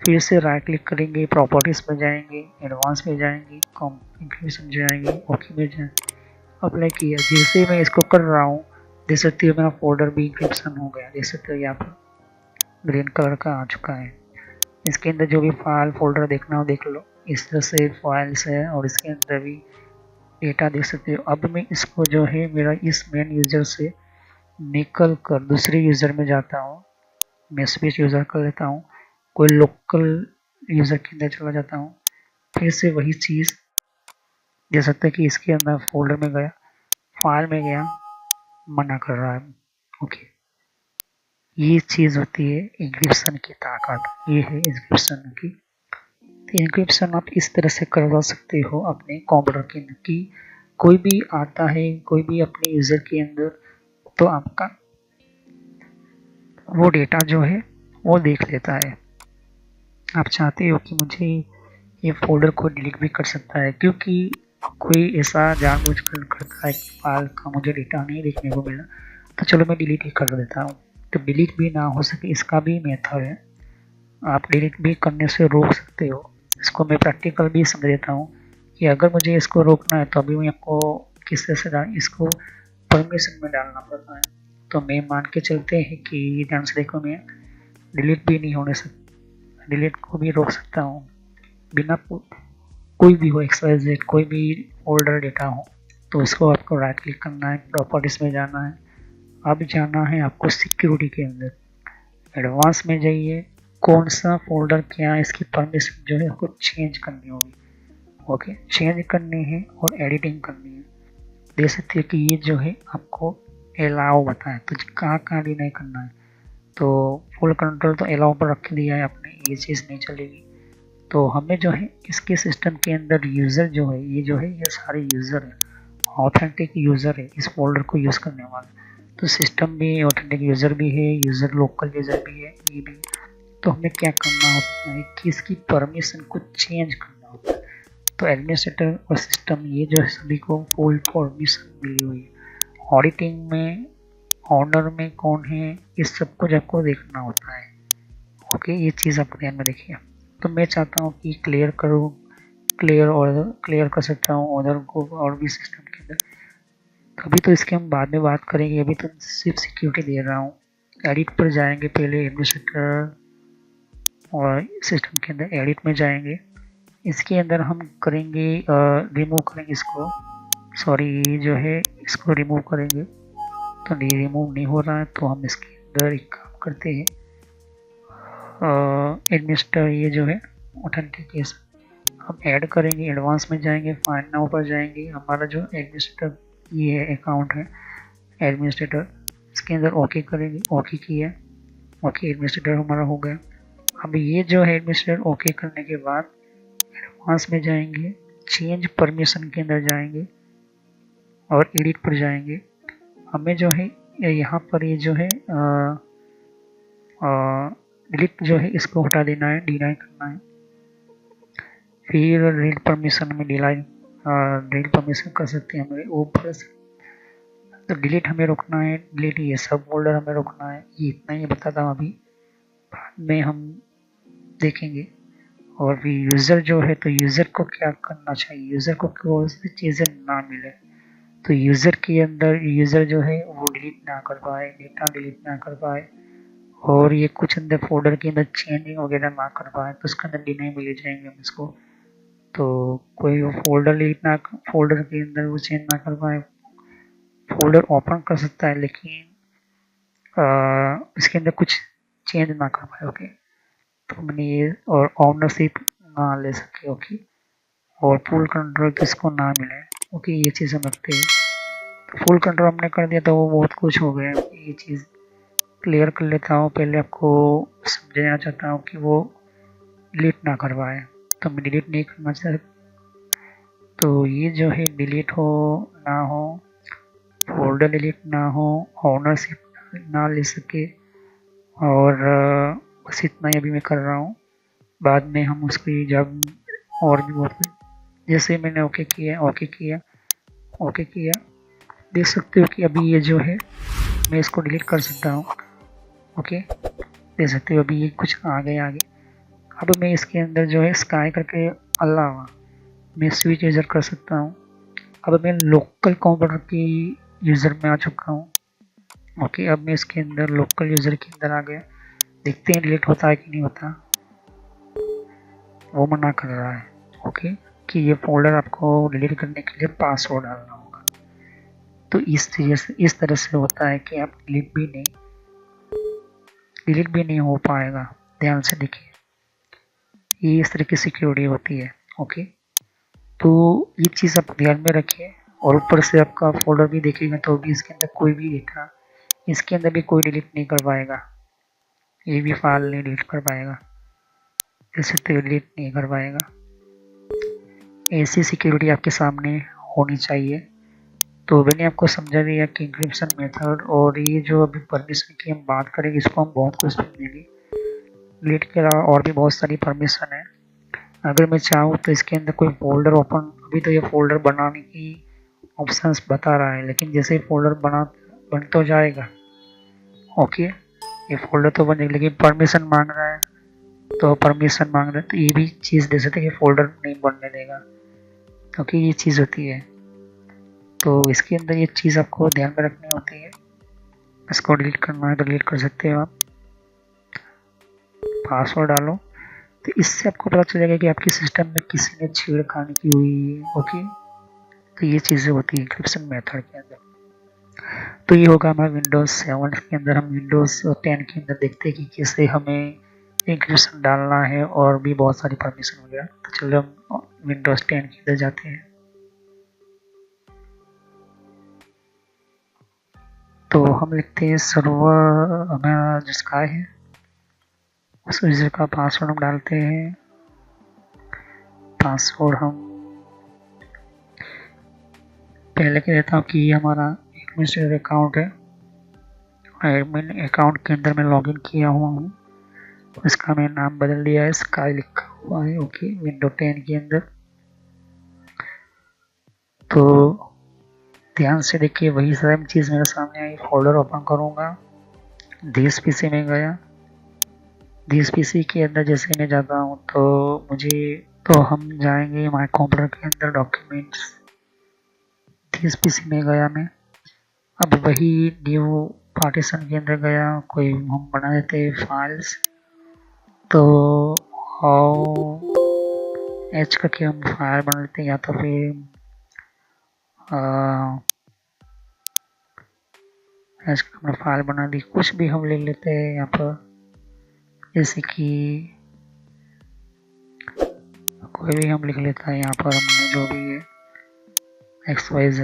फिर से राइट क्लिक करेंगे, प्रॉपर्टीज में जाएंगे, एडवांस में जाएंगे, कॉन्फ़िगरेशन जाएंगे, ओके में जाएंगे, अप्लाई किया। जैसे मैं इसको कर रहा हूँ देख सकते हो मेरा फोल्डर भी इंक्रिप्शन हो गया, देख सकते हो यहाँ पर ग्रीन कलर का आ चुका है। इसके अंदर जो भी फाइल फोल्डर देखना हो देख लो, इस तरह से फाइल्स है और इसके अंदर भी डेटा देख सकते हो। अब मैं इसको जो है मेरा इस मेन यूज़र से निकल कर दूसरे यूज़र में जाता हूँ, मैं स्विच यूज़र कर लेता हूँ, कोई लोकल यूज़र के अंदर चला जाता हूँ, फिर से वही चीज़ देख सकते हैं कि इसके अंदर फोल्डर में गया, फाइल में गया, मना कर रहा है। ओके, ये चीज़ होती है इंक्रिप्शन की ताकत, ये है इंक्रिप्शन की। तो इंक्रिप्शन आप इस तरह से करवा सकते हो अपने कंप्यूटर के अंदर कि कोई भी आता है, कोई भी अपने यूज़र के अंदर, तो आपका वो डेटा जो है वो देख लेता है। आप चाहते हो कि मुझे ये फोल्डर को डिलीट भी कर सकता है, क्योंकि कोई ऐसा जानबूझकर करता है कि फाइल का मुझे डेटा नहीं देखने को मिला, तो चलो मैं डिलीट ही कर देता हूँ। तो डिलीट भी ना हो सके इसका भी मेथड है, आप डिलीट भी करने से रोक सकते हो। इसको मैं प्रैक्टिकल भी समझ देता हूँ कि अगर मुझे इसको रोकना है तो अभी मैं आपको किस तरह से इसको परमिशन में डालना पड़ता है। तो मैं मान के चलते हैं कि ध्यान से देखो, मैं डिलीट भी नहीं होने सकता, डिलीट को भी रोक सकता हूँ बिना कोई भी हो XYZ, कोई भी फोल्डर डेटा हो। तो इसको आपको राइट क्लिक करना है, प्रॉपर्टीज में जाना है, अब जाना है आपको सिक्योरिटी के अंदर, एडवांस में जाइए, कौन सा फोल्डर क्या है इसकी परमिशन जो है आपको चेंज करनी होगी। ओके, चेंज करनी है और एडिटिंग करनी है। देख सकते हैं कि ये जो है आपको अलाउ बताया, तो कहाँ कहाँ डिनाई करना है। तो फुल कंट्रोल तो अलाउ पर रख दिया है आपने, ये चीज़ नहीं चलेगी। तो हमें जो है इसके सिस्टम के अंदर यूज़र जो है, ये सारे यूज़र है, ऑथेंटिक यूज़र है इस फोल्डर को यूज़ करने वाले। तो सिस्टम भी ऑथेंटिक यूज़र भी है, यूज़र लोकल यूज़र भी है, ये भी। तो हमें क्या करना होता है कि इसकी परमिशन को चेंज करना होता है। तो एडमिनिस्ट्रेटर और सिस्टम ये जो है सभी को फुल परमिशन मिली हुई है। ऑडिटिंग में ऑनर में कौन है, इस सब कुछ आपको देखना होता है। ओके, ये चीज़ आप ध्यान में रखिए। तो मैं चाहता हूँ कि क्लियर करूँ, क्लियर कर सकता हूँ ऑर्डर को और भी सिस्टम के अंदर। अभी तो इसके हम बाद में बात करेंगे, अभी तो सिर्फ सिक्योरिटी दे रहा हूँ। एडिट पर जाएंगे पहले, एडमिनिस्ट्रेटर और सिस्टम के अंदर एडिट में जाएंगे। इसके अंदर हम करेंगे रिमूव करेंगे इसको, सॉरी जो है इसको रिमूव करेंगे। तो नहीं, रिमूव नहीं हो रहा है, तो हम इसके अंदर एक काम करते हैं, एडमिनिस्टर ये जो है ऑथेंटिकेशन हम ऐड करेंगे। एडवांस में जाएंगे, फाइंड नाउ पर जाएंगे, हमारा जो एडमिनिस्टर ये है अकाउंट है एडमिनिस्ट्रेटर, इसके अंदर ओके करेंगे, ओके किया, ओके एडमिनिस्ट्रेटर हमारा हो गया। अब ये जो है एडमिनिस्ट्रेटर ओके करने के बाद एडवांस में जाएंगे, चेंज परमिशन के अंदर जाएंगे और एडिट पर जाएंगे। हमें जो है यहाँ पर ये जो है डिलीट जो है इसको हटा देना है, डिनाई करना है। फिर रीड परमिशन में रीड परमिशन कर सकते हैं हमें ऊपर से। तो डिलीट हमें रोकना है, डिलीट ये सब फोल्डर हमें रोकना है। ये इतना ही बताता हूँ, अभी बाद में हम देखेंगे। और भी यूज़र जो है, तो यूज़र को क्या करना चाहिए, यूज़र को कौन सी चीज़ें ना मिले। तो यूज़र के अंदर यूज़र जो है वो डिलीट ना कर पाए, डेटा डिलीट ना कर पाए, और ये कुछ अंदर फोल्डर के अंदर चेंजिंग वगैरह ना कर पाए, तो उसके अंदर डिनाई मिल जाएंगे हम इसको। तो कोई फोल्डर डिलीट ना, फोल्डर के अंदर वो चेंज ना कर पाए, फोल्डर ओपन कर सकता है लेकिन इसके अंदर कुछ चेंज ना कर पाए। ओके, तो मैंने ये, और ऑनरशिप ना ले सके। ओके, और फुल कंट्रोल किसको ना मिले। ओके, ये चीज़ हम रखते हैं। तो फुल कंट्रोल हमने कर दिया तो वो बहुत कुछ हो गया। ये चीज़ क्लियर कर लेता हूँ, पहले आपको समझाना चाहता हूँ कि वो डिलीट ना कर पाए। तो मैं डिलीट नहीं करना चाहता, तो ये जो है डिलीट हो ना हो, फोल्डर डिलीट ना हो, ऑनरशिप ना ले सके, और बस इतना ही अभी मैं कर रहा हूँ। बाद में हम उसकी जब और भी बहुत कुछ, जैसे मैंने ओके किया, ओके किया, ओके किया, देख सकते हो कि अभी ये जो है मैं इसको डिलीट कर सकता हूँ। ओके, देख सकते हो अभी ये कुछ आगे। अब मैं इसके अंदर जो है स्काई करके अलावा मैं स्विच यूज़र कर सकता हूँ। अब मैं लोकल कंप्यूटर की यूज़र में आ चुका हूँ। ओके, अब मैं इसके अंदर लोकल यूज़र के अंदर आ गया। देखते हैं डिलीट होता है कि नहीं होता। वो मना कर रहा है ओके, कि ये फोल्डर आपको डिलीट करने के लिए पासवर्ड डालना होगा। तो इस तरह से होता है कि आप डिलीट भी नहीं हो पाएगा। ध्यान से देखिए, ये इस तरह की सिक्योरिटी होती है। ओके, तो ये चीज़ आप ध्यान में रखिए। और ऊपर से आपका फोल्डर भी देखेगा तो भी इसके अंदर कोई भी डेटा, इसके अंदर भी कोई डिलीट नहीं कर पाएगा, ये भी फाइल नहीं डिलीट कर पाएगा, जैसे तो डिलीट नहीं कर पाएगा। ऐसी सिक्योरिटी आपके सामने होनी चाहिए। तो मैंने आपको समझा दिया कि इंक्रिप्शन मेथड, और ये जो अभी परमिशन की हम बात करेंगे, इसको हम बहुत कुछ समझेंगे। डिलीट के अलावा और भी बहुत सारी परमिशन है। अगर मैं चाहूँ तो इसके अंदर कोई फोल्डर ओपन, अभी तो ये फोल्डर बनाने की ऑप्शंस बता रहा है, लेकिन जैसे फोल्डर बन तो जाएगा। ओके, ये फोल्डर तो बन जाएगा, लेकिन परमिशन मांग रहा है, तो परमिशन मांग रहा है, तो ये भी चीज़ दे सकते हैं कि फोल्डर नहीं बनने देगा, क्योंकि ये चीज़ होती है। तो इसके अंदर ये चीज़ आपको ध्यान में रखनी होती है। इसको डिलीट करना है तो डिलीट कर सकते हो आप, पासवर्ड डालो। तो इससे आपको पता चल जाएगा कि आपके सिस्टम में किसी ने छेड़खानी की हुई है। ओके, तो ये चीज़ें होती है इंक्रिप्शन मेथड के अंदर। तो ये होगा हमारा विंडोज़ 7 के अंदर। हम विंडोज़ 10 के अंदर देखते हैं कि कैसे हमें इंक्रिप्शन डालना है और भी बहुत सारी परमिशन वगैरह। तो चलो हम विंडोज़ 10 के अंदर जाते हैं। तो हम लिखते हैं सर्वर, हमारा जो स्काई है उस यूजर का पासवर्ड हम डालते हैं। पासवर्ड हम पहले कह देता हूँ कि ये हमारा एडमिनिस्ट्रेटर अकाउंट है, एडमिन अकाउंट के अंदर मैं लॉगिन किया हुआ हूँ। इसका मैंने नाम बदल दिया है, स्काई लिखा हुआ है। ओके, विंडो 10 के अंदर। तो ध्यान से देखिए, वही सेम चीज़ मेरे सामने आई। फोल्डर ओपन करूँगा, दिस पीसी में गया। दिस पीसी के अंदर जैसे मैं जाता हूँ तो हम जाएंगे माय कंप्यूटर के अंदर, डॉक्यूमेंट्स, दिस पीसी में गया मैं। अब वही न्यू पार्टीशन के अंदर गया, कोई हम बना देते हैं फाइल्स। तो हाउ एच करके हम फाइल बना लेते हैं, या तो फिर एच का हमने फाइल बना दी। कुछ भी हम ले लेते हैं यहाँ पर, जैसे कि कोई भी हम लिख लेता है। यहाँ पर हमने जो भी है XYZ,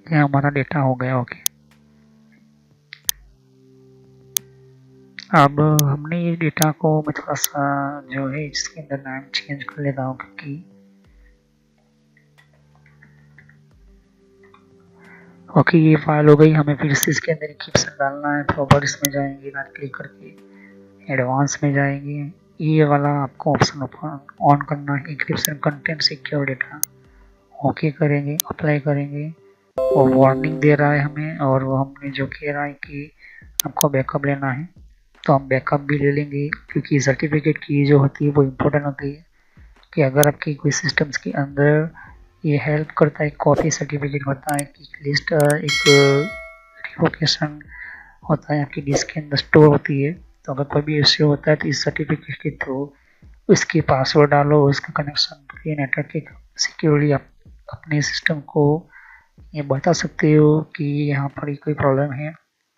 ये हमारा डेटा हो गया। ओके, अब हमने ये डेटा को मैं थोड़ा सा जो है इसके अंदर नाम चेंज कर लेता हूँ, क्योंकि ओके ये फाइल हो गई। हमें फिर से इसके अंदर इंक्रिप्शन डालना है। प्रॉपर्टीज में जाएंगे, राइट क्लिक करके एडवांस में जाएंगे। ये वाला आपको ऑप्शन ऑन करना है, encryption content secure data. Okay करेंगे, अप्लाई करेंगे। और वार्निंग दे रहा है हमें, और वो हमने जो कह रहा है कि आपको बैकअप लेना है, तो हम बैकअप भी ले लेंगे, क्योंकि सर्टिफिकेट की जो होती है वो इम्पोर्टेंट होती है। कि अगर आपकी कोई सिस्टम्स के अंदर ये हेल्प करता है, कॉपी सर्टिफिकेट होता है कि लिस्ट एक रिवोकेशन होता है आपकी डिस्क के अंदर स्टोर होती है। तो अगर कोई भी इश्यू होता है तो इस सर्टिफिकेट के थ्रू उसके पासवर्ड डालो, उसका कनेक्शन नेटवर्क के सिक्योरली आप अपने सिस्टम को ये बता सकते हो कि यहाँ पर कोई प्रॉब्लम है,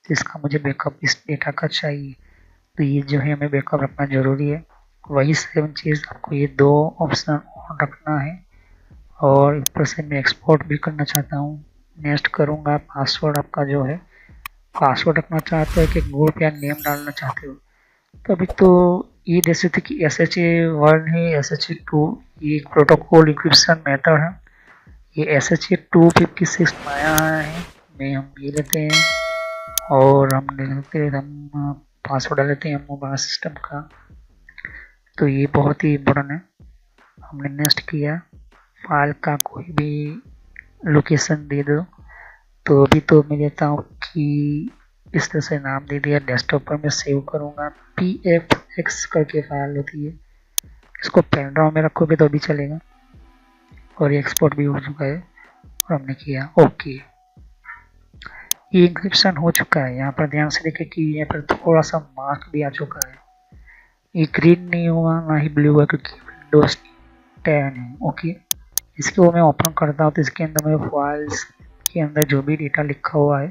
जिसका मुझे बैकअप इस डेटा का चाहिए। तो ये जो है हमें बैकअप रखना ज़रूरी है। वही सेम चीज़ आपको ये दो ऑप्शन ऑन रखना है। और ऊपर से मैं एक्सपोर्ट भी करना चाहता हूँ, नेक्स्ट करूँगा। पासवर्ड आपका जो है, पासवर्ड रखना चाहते हो कि ग्रुप या नेम डालना चाहते हो, तो अभी तो ये जैसे थे कि SHA-1 है, SHA-2 ये प्रोटोकॉल इंक्रिप्शन मेथड है। ये SHA-256 नया है, में हम ये लेते हैं और हम पासवर्ड डाल लेते हैं मोबाइल सिस्टम का। तो ये बहुत ही इम्पोर्टेंट है। हमने नेक्स्ट किया, फाइल का कोई भी लोकेशन दे दो। तो अभी तो मैं देता हूँ कि इस तरह से नाम दे दिया, डेस्कटॉप पर मैं सेव करूँगा। PFX करके फाइल होती है, इसको पेन ड्राइव में रखोगे तो भी चलेगा। और ये एक्सपोर्ट भी हो चुका है और हमने किया ओके। ये इंक्रिप्शन हो चुका है। यहाँ पर ध्यान से देखिए कि यहाँ पर थोड़ा सा मार्क भी आ चुका है। ये ग्रीन नहीं हुआ ना ही ब्लू है, क्योंकि विंडोज 10 है। ओके, इसको मैं ओपन करता हूँ तो इसके अंदर मेरे फाइल्स के अंदर जो भी डेटा लिखा हुआ है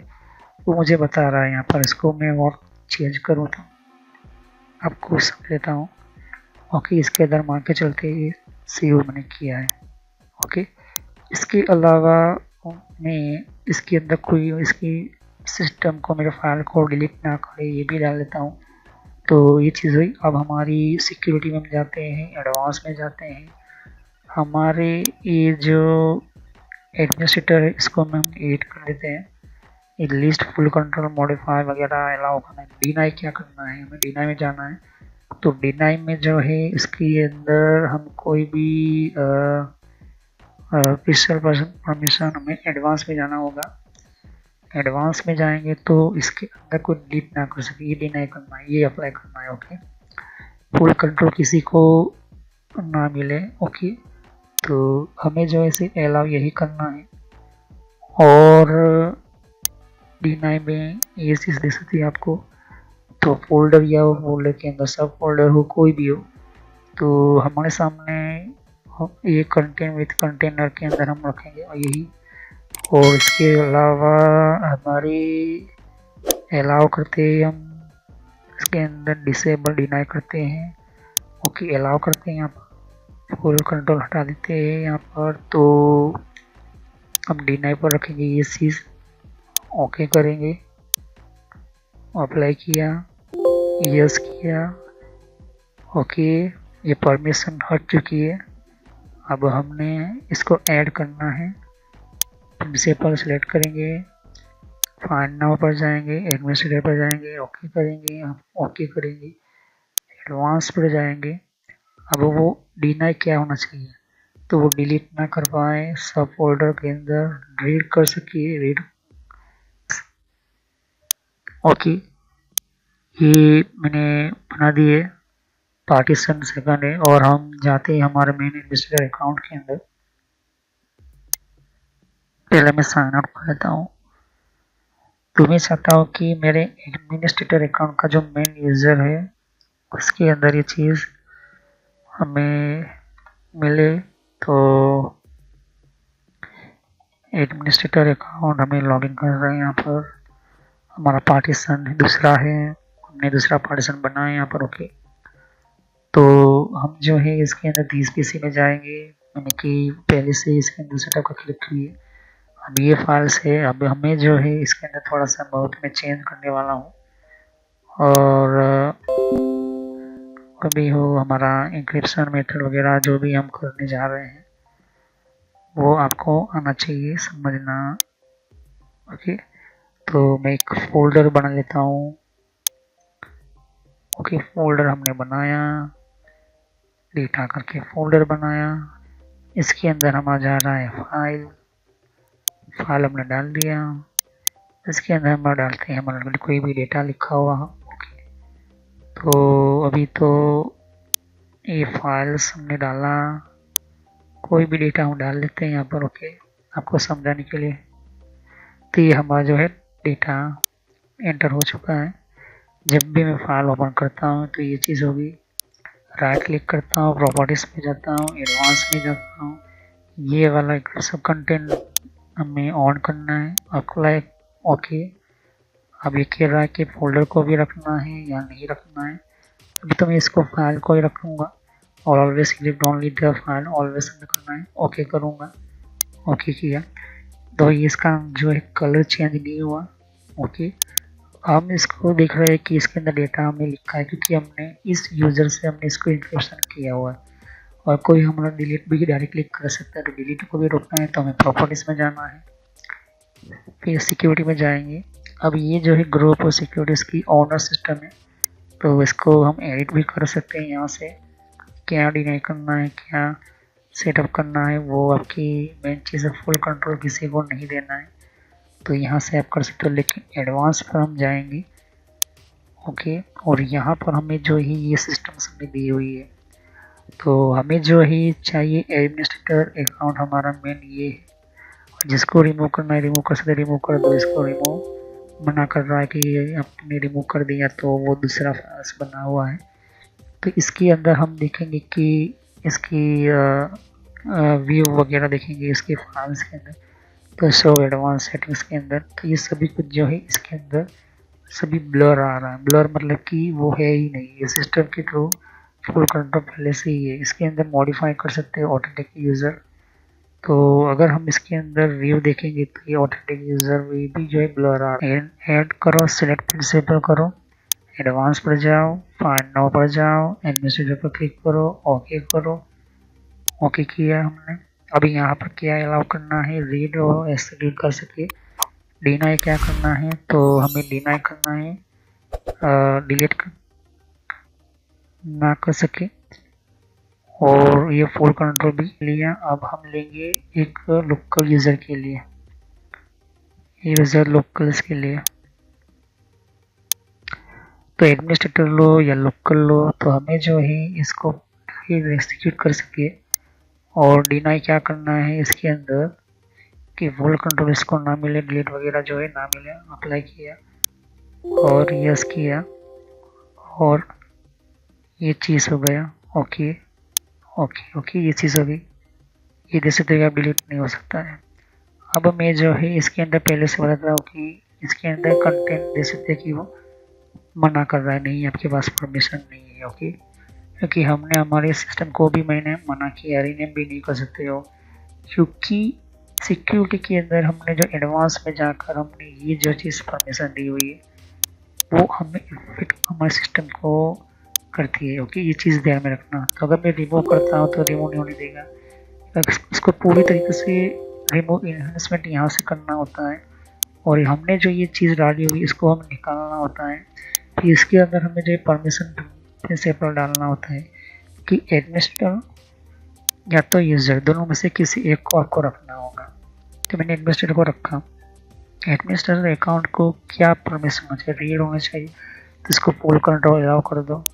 वो मुझे बता रहा है। यहाँ पर इसको मैं और चेंज करूँ तो आपको समझ लेता हूँ। ओके, इसके अंदर मान के चलते ये सेव मैंने किया है। ओके, इसके अलावा मैं इसके अंदर कोई इसकी सिस्टम को, मेरे फाइल को डिलीट ना करे, ये भी डाल लेता हूँ। तो ये चीज़ हुई। अब हमारी सिक्योरिटी में जाते हैं, एडवांस में जाते हैं। हमारे ये जो एडमिनिस्ट्रेटर है इसको हम एड कर देते हैं। ये लिस्ट, फुल कंट्रोल, मॉडिफाई वगैरह अलाउ करना है। डिनाई क्या करना है, हमें डिनाई में जाना है। तो डिनाई में जो है इसके अंदर हम कोई भी ऑफिशियल परमिशन, हमें एडवांस में जाना होगा। एडवांस में जाएंगे तो इसके अंदर कोई डिलीट ना कर सके, ये डिनाई करना है, ये अप्लाई करना है। ओके, फुल कंट्रोल किसी को ना मिले। ओके, तो हमें जो है अलाउ यही करना है। और डिनाई में ये चीज़ दे सकती है आपको। तो फोल्डर या वो फोल्डर के अंदर सब फोल्डर हो, कोई भी हो, तो हमारे सामने ये कंटेंट विथ कंटेनर के अंदर हम रखेंगे और यही। और इसके अलावा हमारी अलाउ करते हैं हम इसके अंदर डिसेबल, डिनाई करते हैं। ओके, अलाउ करते हैं, यहाँ पर फुल कंट्रोल हटा देते हैं यहाँ पर। तो हम डिनाई पर रखेंगे ये चीज़। ओके करेंगे, अप्लाई किया, यस किया, ओके। ये परमिशन हट चुकी है। अब हमने इसको ऐड करना है। प्रिंसिपल सेलेक्ट करेंगे, फाइंड नाउ पर जाएंगे, एडमिनिस्ट्रेटर पर जाएंगे, ओके करेंगे, ओके करेंगे, एडवांस पर जाएंगे। अब वो डिनाई क्या होना चाहिए, तो वो डिलीट ना कर पाए, सब फोल्डर के अंदर रीड कर सके, रीड, ओके। ये मैंने बना दिए पार्टीशन सेकंड है। और हम जाते हैं हमारे मेन एडमिनिस्ट्रेटर अकाउंट के अंदर। पहले मैं साइन आउट कर लेता हूँ। तो मैं चाहता हूँ कि मेरे एडमिनिस्ट्रेटर अकाउंट का जो मेन यूज़र है उसके अंदर ये चीज़ हमें मिले। तो एडमिनिस्ट्रेटर अकाउंट हमें लॉगिन कर रहे हैं। यहाँ पर हमारा पार्टीशन दूसरा है, हमने दूसरा पार्टीशन बनाया यहाँ पर, ओके। तो हम जो है इसके अंदर दिस पीसी में जाएंगे। मैंने कि पहले से इसके अंदर सेटअप का क्लिक किए। अब ये फाइल्स है। अब हमें जो है इसके अंदर थोड़ा सा बहुत में चेंज करने वाला हूँ। और कभी हो हमारा इंक्रिप्शन मेथड वगैरह जो भी हम करने जा रहे हैं वो आपको आना चाहिए, समझना, ओके। तो मैं एक फोल्डर बना लेता हूँ, ओके। फोल्डर हमने बनाया, डेटा करके फोल्डर बनाया। इसके अंदर हमारा जा रहा है फाइल हमने डाल दिया। इसके अंदर हम डालते हैं हमारा कोई भी डेटा लिखा हुआ, ओके। तो अभी तो ये फाइल्स हमने डाला, कोई भी डेटा हम डाल देते हैं यहाँ पर, ओके, आपको समझाने के लिए। तो ये हमारा जो है डेटा एंटर हो चुका है। जब भी मैं फाइल ओपन करता हूँ तो ये चीज़ होगी। राइट क्लिक करता हूँ, प्रॉपर्टीज में जाता हूँ, एडवांस में जाता हूँ, ये वाला सब कंटेंट हमें ऑन करना है, अप्लाई, ओके। अब ये कह रहा है कि फोल्डर को भी रखना है या नहीं रखना है। अभी तो मैं इसको फाइल को ही रखूँगा और always select only the file, always करना है, ओके करूँगा, ओके किया। तो इसका जो है कलर चेंज नहीं हुआ, ओके। हम इसको देख रहे हैं कि इसके अंदर डेटा हमने लिखा है क्योंकि हमने इस यूज़र से हमने इसको इंक्रिप्शन किया हुआ है। और कोई हमारा डिलीट भी डायरेक्ट क्लिक कर सकता है। तो डिलीट को भी रोकना है तो हमें प्रॉपर्टीज में जाना है, फिर सिक्योरिटी में जाएंगे। अब ये जो है ग्रुप और सिक्योरिटीज की ओनर सिस्टम है, तो इसको हम एडिट भी कर सकते हैं। यहाँ से क्या डिनाई करना है, क्या सेटअप करना है, वो आपकी मेन चीज़ है। फुल कंट्रोल किसी को नहीं देना है, तो यहाँ से आप कर सकते हो। लेकिन एडवांस पर हम जाएंगे, ओके। और यहाँ पर हमें जो है ये सिस्टम हमें दी हुई है, तो हमें जो है चाहिए एडमिनिस्ट्रेटर अकाउंट हमारा मेन ये है। जिसको रिमूव करना है रिमूव कर सकते, रिमूव कर दो। इसको रिमूव मना कर रहा है कि आपने रिमूव कर दिया तो वो दूसरा फाइल्स बना हुआ है। तो इसके अंदर हम देखेंगे कि इसकी व्यू वगैरह देखेंगे इसके फाइल्स के अंदर। तो शो एडवांस सेटिंग्स के अंदर तो ये सभी कुछ जो है इसके अंदर सभी ब्लर आ रहा है। ब्लर मतलब कि वो है ही नहीं, ये सिस्टम के थ्रू फुल कंट्रोल पहले से ही है। इसके अंदर मॉडिफाई कर सकते हैं ऑथेंटिक यूज़र। तो अगर हम इसके अंदर व्यू देखेंगे तो ये ऑथेंटिक यूज़र भी जो है ब्लर आ रहा है। ऐड करो, सिलेक्ट प्रिंसिपल करो, एडवांस पर जाओ, फाइंड नाउ पर जाओ, एडमिनिस्ट्रेटर पर क्लिक करो, ओके करो, ओके किया हमने। अभी यहाँ पर क्या अलाउ करना है, रीड और एक्सेक्यूट कर सके। डिनाई क्या करना है, तो हमें डिनाई करना है, डिलीट ना कर सके। और ये फुल कंट्रोल भी लिया। अब हम लेंगे एक लोकल यूज़र के लिए, यूज़र लोकल्स के लिए। तो एडमिनिस्ट्रेटर लो या लोकल लो, तो हमें जो है इसको एक्सिक्यूट कर सके। और डिनाई क्या करना है इसके अंदर कि फुल कंट्रोल इसको ना मिले, डिलीट वगैरह जो है ना मिले। अप्लाई किया और यस किया और ये चीज़ हो गया, ओके ओके ओके, ये चीज़ हो गई। ये देख सकते आप डिलीट नहीं हो सकता है। अब मैं जो है इसके अंदर पहले से बता रहा हूँ कि इसके अंदर कंटेंट दे सकते कि वो मना कर रहा है, नहीं आपके पास परमिशन नहीं है, ओके। क्योंकि हमने हमारे सिस्टम को भी मैंने मना किया, रीनेम भी नहीं कर सकते हो क्योंकि सिक्योरिटी के अंदर हमने जो एडवांस में जाकर हमने ये जो चीज़ परमिशन दी हुई है वो हमें इफेक्ट हमारे सिस्टम को करती है। ओके, ये चीज़ ध्यान में रखना। तो अगर मैं रिमूव करता हूँ तो रिमूव नहीं होने देगा, इसको पूरी तरीके से रिमूव इन्हेंसमेंट यहाँ से करना होता है और हमने जो ये चीज़ डाली हुई इसको हमें निकालना होता है। फिर इसके अंदर हमें जो परमिशन प्रिंसिपल डालना होता है कि एडमिनिस्ट्रेटर या तो यूज़र, दोनों में से किसी एक को आपको रखना होगा। तो मैंने एडमिनिस्ट्रेटर को रखा। एडमिनिस्ट्रेटर अकाउंट को क्या परमिशन होना चाहिए, रीड होना चाहिए, तो इसको पुल कंट्रोल अलाउ कर दो।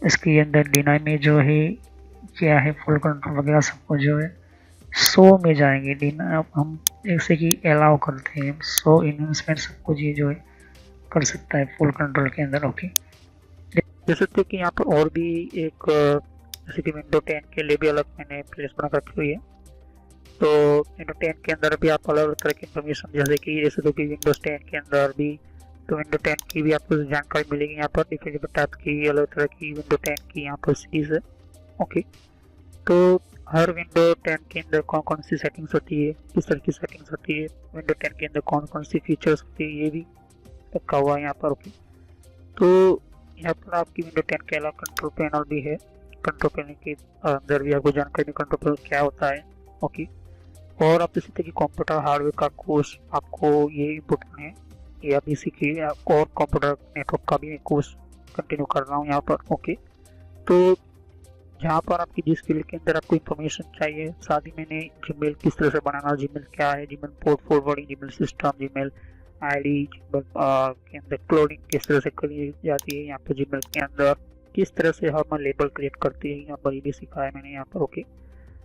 इसके अंदर डिनाई में जो है क्या है, फुल कंट्रोल वगैरह सब कुछ जो है सो में जाएंगे। डिना हम जैसे कि अलाउ करते हैं सो इन्वेस्टमेंट सब कुछ ये जो है कर सकता है फुल कंट्रोल के अंदर। ओके, देख सकते हो कि यहाँ पर और भी एक जैसे कि विंडो 10 के लिए भी अलग मैंने प्लेलिस्ट बना रखी हुई है। तो विंडो 10 के अंदर भी आप अलग अलग तरह की इन्फॉर्मेशन जैसे कि विंडोज 10 के अंदर भी तो विंडो 10 की भी आपको जानकारी मिलेगी। यहाँ पर डिफरेंट टाइप की अलग तरह की विंडो 10 की यहाँ पर सीरीज है। ओके, तो हर विंडो 10 के अंदर कौन कौन सी सेटिंग्स होती है, किस तरह की सेटिंग्स होती है, विंडो 10 के अंदर कौन कौन सी फीचर्स होती है, ये भी रखा हुआ है यहाँ पर। ओके, तो यहाँ पर आपकी विंडो 10 के अलावा कंट्रोल पैनल भी है। कंट्रोल पैनल के अंदर भी आपको जानकारी कंट्रोल पैनल क्या होता है। ओके, और आप जैसे कि कंप्यूटर हार्डवेयर का कोर्स आपको ये इम्पोर्टेंट है, ये आप इसी की और कंप्यूटर नेटवर्क का भी कोर्स कंटिन्यू कर रहा हूँ यहाँ पर। ओके, तो जहाँ पर आपकी जिस फील्ड के अंदर आपको इन्फॉर्मेशन चाहिए, साथ ही मैंने जीमेल किस तरह से बनाना, जीमेल क्या है, Gmail port forwarding, Gmail system, Gmail ID, Gmail के अंदर क्लोनिंग किस तरह से करी जाती है, यहाँ पर जीमेल के अंदर किस तरह से हम लेबल क्रिएट करते हैं, यहाँ पर ये भी सिखाया मैंने यहाँ पर। ओके,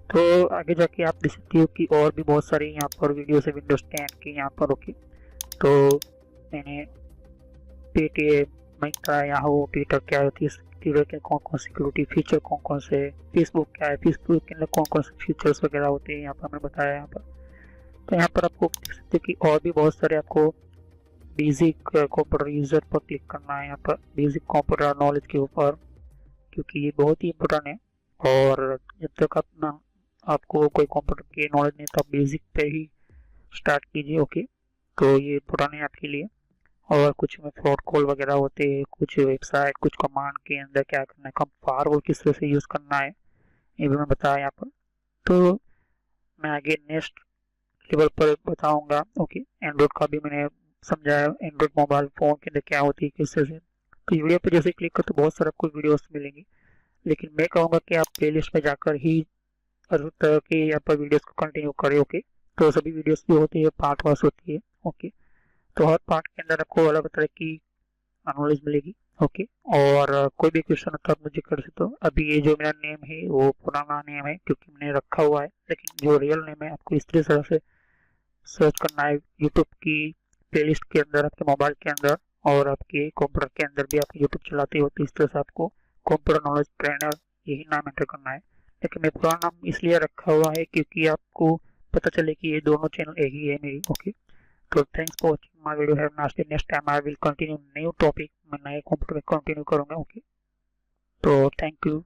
तो आगे जाके आप देख सकते हो कि और भी बहुत सारे यहाँ पर वीडियो है विंडोज 10 के यहाँ पर। ओके, तो मैंने पेटीएम, मिंत्रा, याहू, ट्विटर क्या होती है, ट्विटर के कौन कौन सिक्योरिटी फीचर कौन कौन से, फेसबुक क्या है, फेसबुक के अंदर कौन कौन से फीचर्स वगैरह होते हैं यहाँ पर मैंने बताया यहाँ पर। तो यहाँ पर आपको देख सकते हो कि और भी बहुत सारे आपको बेसिक कंप्यूटर यूजर पर क्लिक करना है यहाँ पर, बेसिक कंप्यूटर नॉलेज के ऊपर, क्योंकि ये बहुत ही इम्पोर्टेंट है। और जब तक अपना आपको कोई कंप्यूटर की नॉलेज नहीं तो आप बेसिक पे ही स्टार्ट कीजिए। ओके, तो ये इम्पोर्टेंट है आपके लिए। और कुछ में फ्रॉड कॉल वगैरह होते हैं, कुछ वेबसाइट, कुछ कमांड के अंदर क्या करना है, कम फायरवॉल किस तरह से यूज़ करना है, ये भी मैं बताया यहाँ पर। तो मैं आगे नेक्स्ट लेवल पर बताऊंगा। ओके, एंड्रॉइड का भी मैंने समझाया, एंड्रॉइड मोबाइल फ़ोन के अंदर क्या होती है किस तरह से। तो वीडियो पर जैसे क्लिक कर तो बहुत सारे आपको वीडियोस मिलेंगी, लेकिन मैं कहूँगा कि आप प्लेलिस्ट में जाकर ही हर तरह की यहाँ पर वीडियोस को कंटिन्यू करें। ओके, तो सभी वीडियोस जो होती है पार्ट वाइज होती है। ओके, तो हर पार्ट के अंदर आपको अलग तरह की नॉलेज मिलेगी। ओके, और कोई भी क्वेश्चन होता है आप मुझे कर सकते हो। अभी ये जो मेरा नेम है वो पुराना नेम है क्योंकि मैंने रखा हुआ है, लेकिन जो रियल नेम है आपको इस तरह से सर्च करना है यूट्यूब की प्लेलिस्ट के अंदर, आपके मोबाइल के अंदर और आपके कंप्यूटर के अंदर भी। आप यूट्यूब चलाते हो तो इस तरह से आपको कंप्यूटर नॉलेज ट्रेनर यही नाम एंटर करना है। लेकिन मैं पुराना नाम इसलिए रखा हुआ है क्योंकि आपको पता चले कि ये दोनों चैनल एक ही है मेरी। Okay, so thanks for watching my video. Have a nice day. Next time I will continue new topic. मैं नए कंप्यूटर में कंटिन्यू करूंगा। ओके, तो थैंक यू।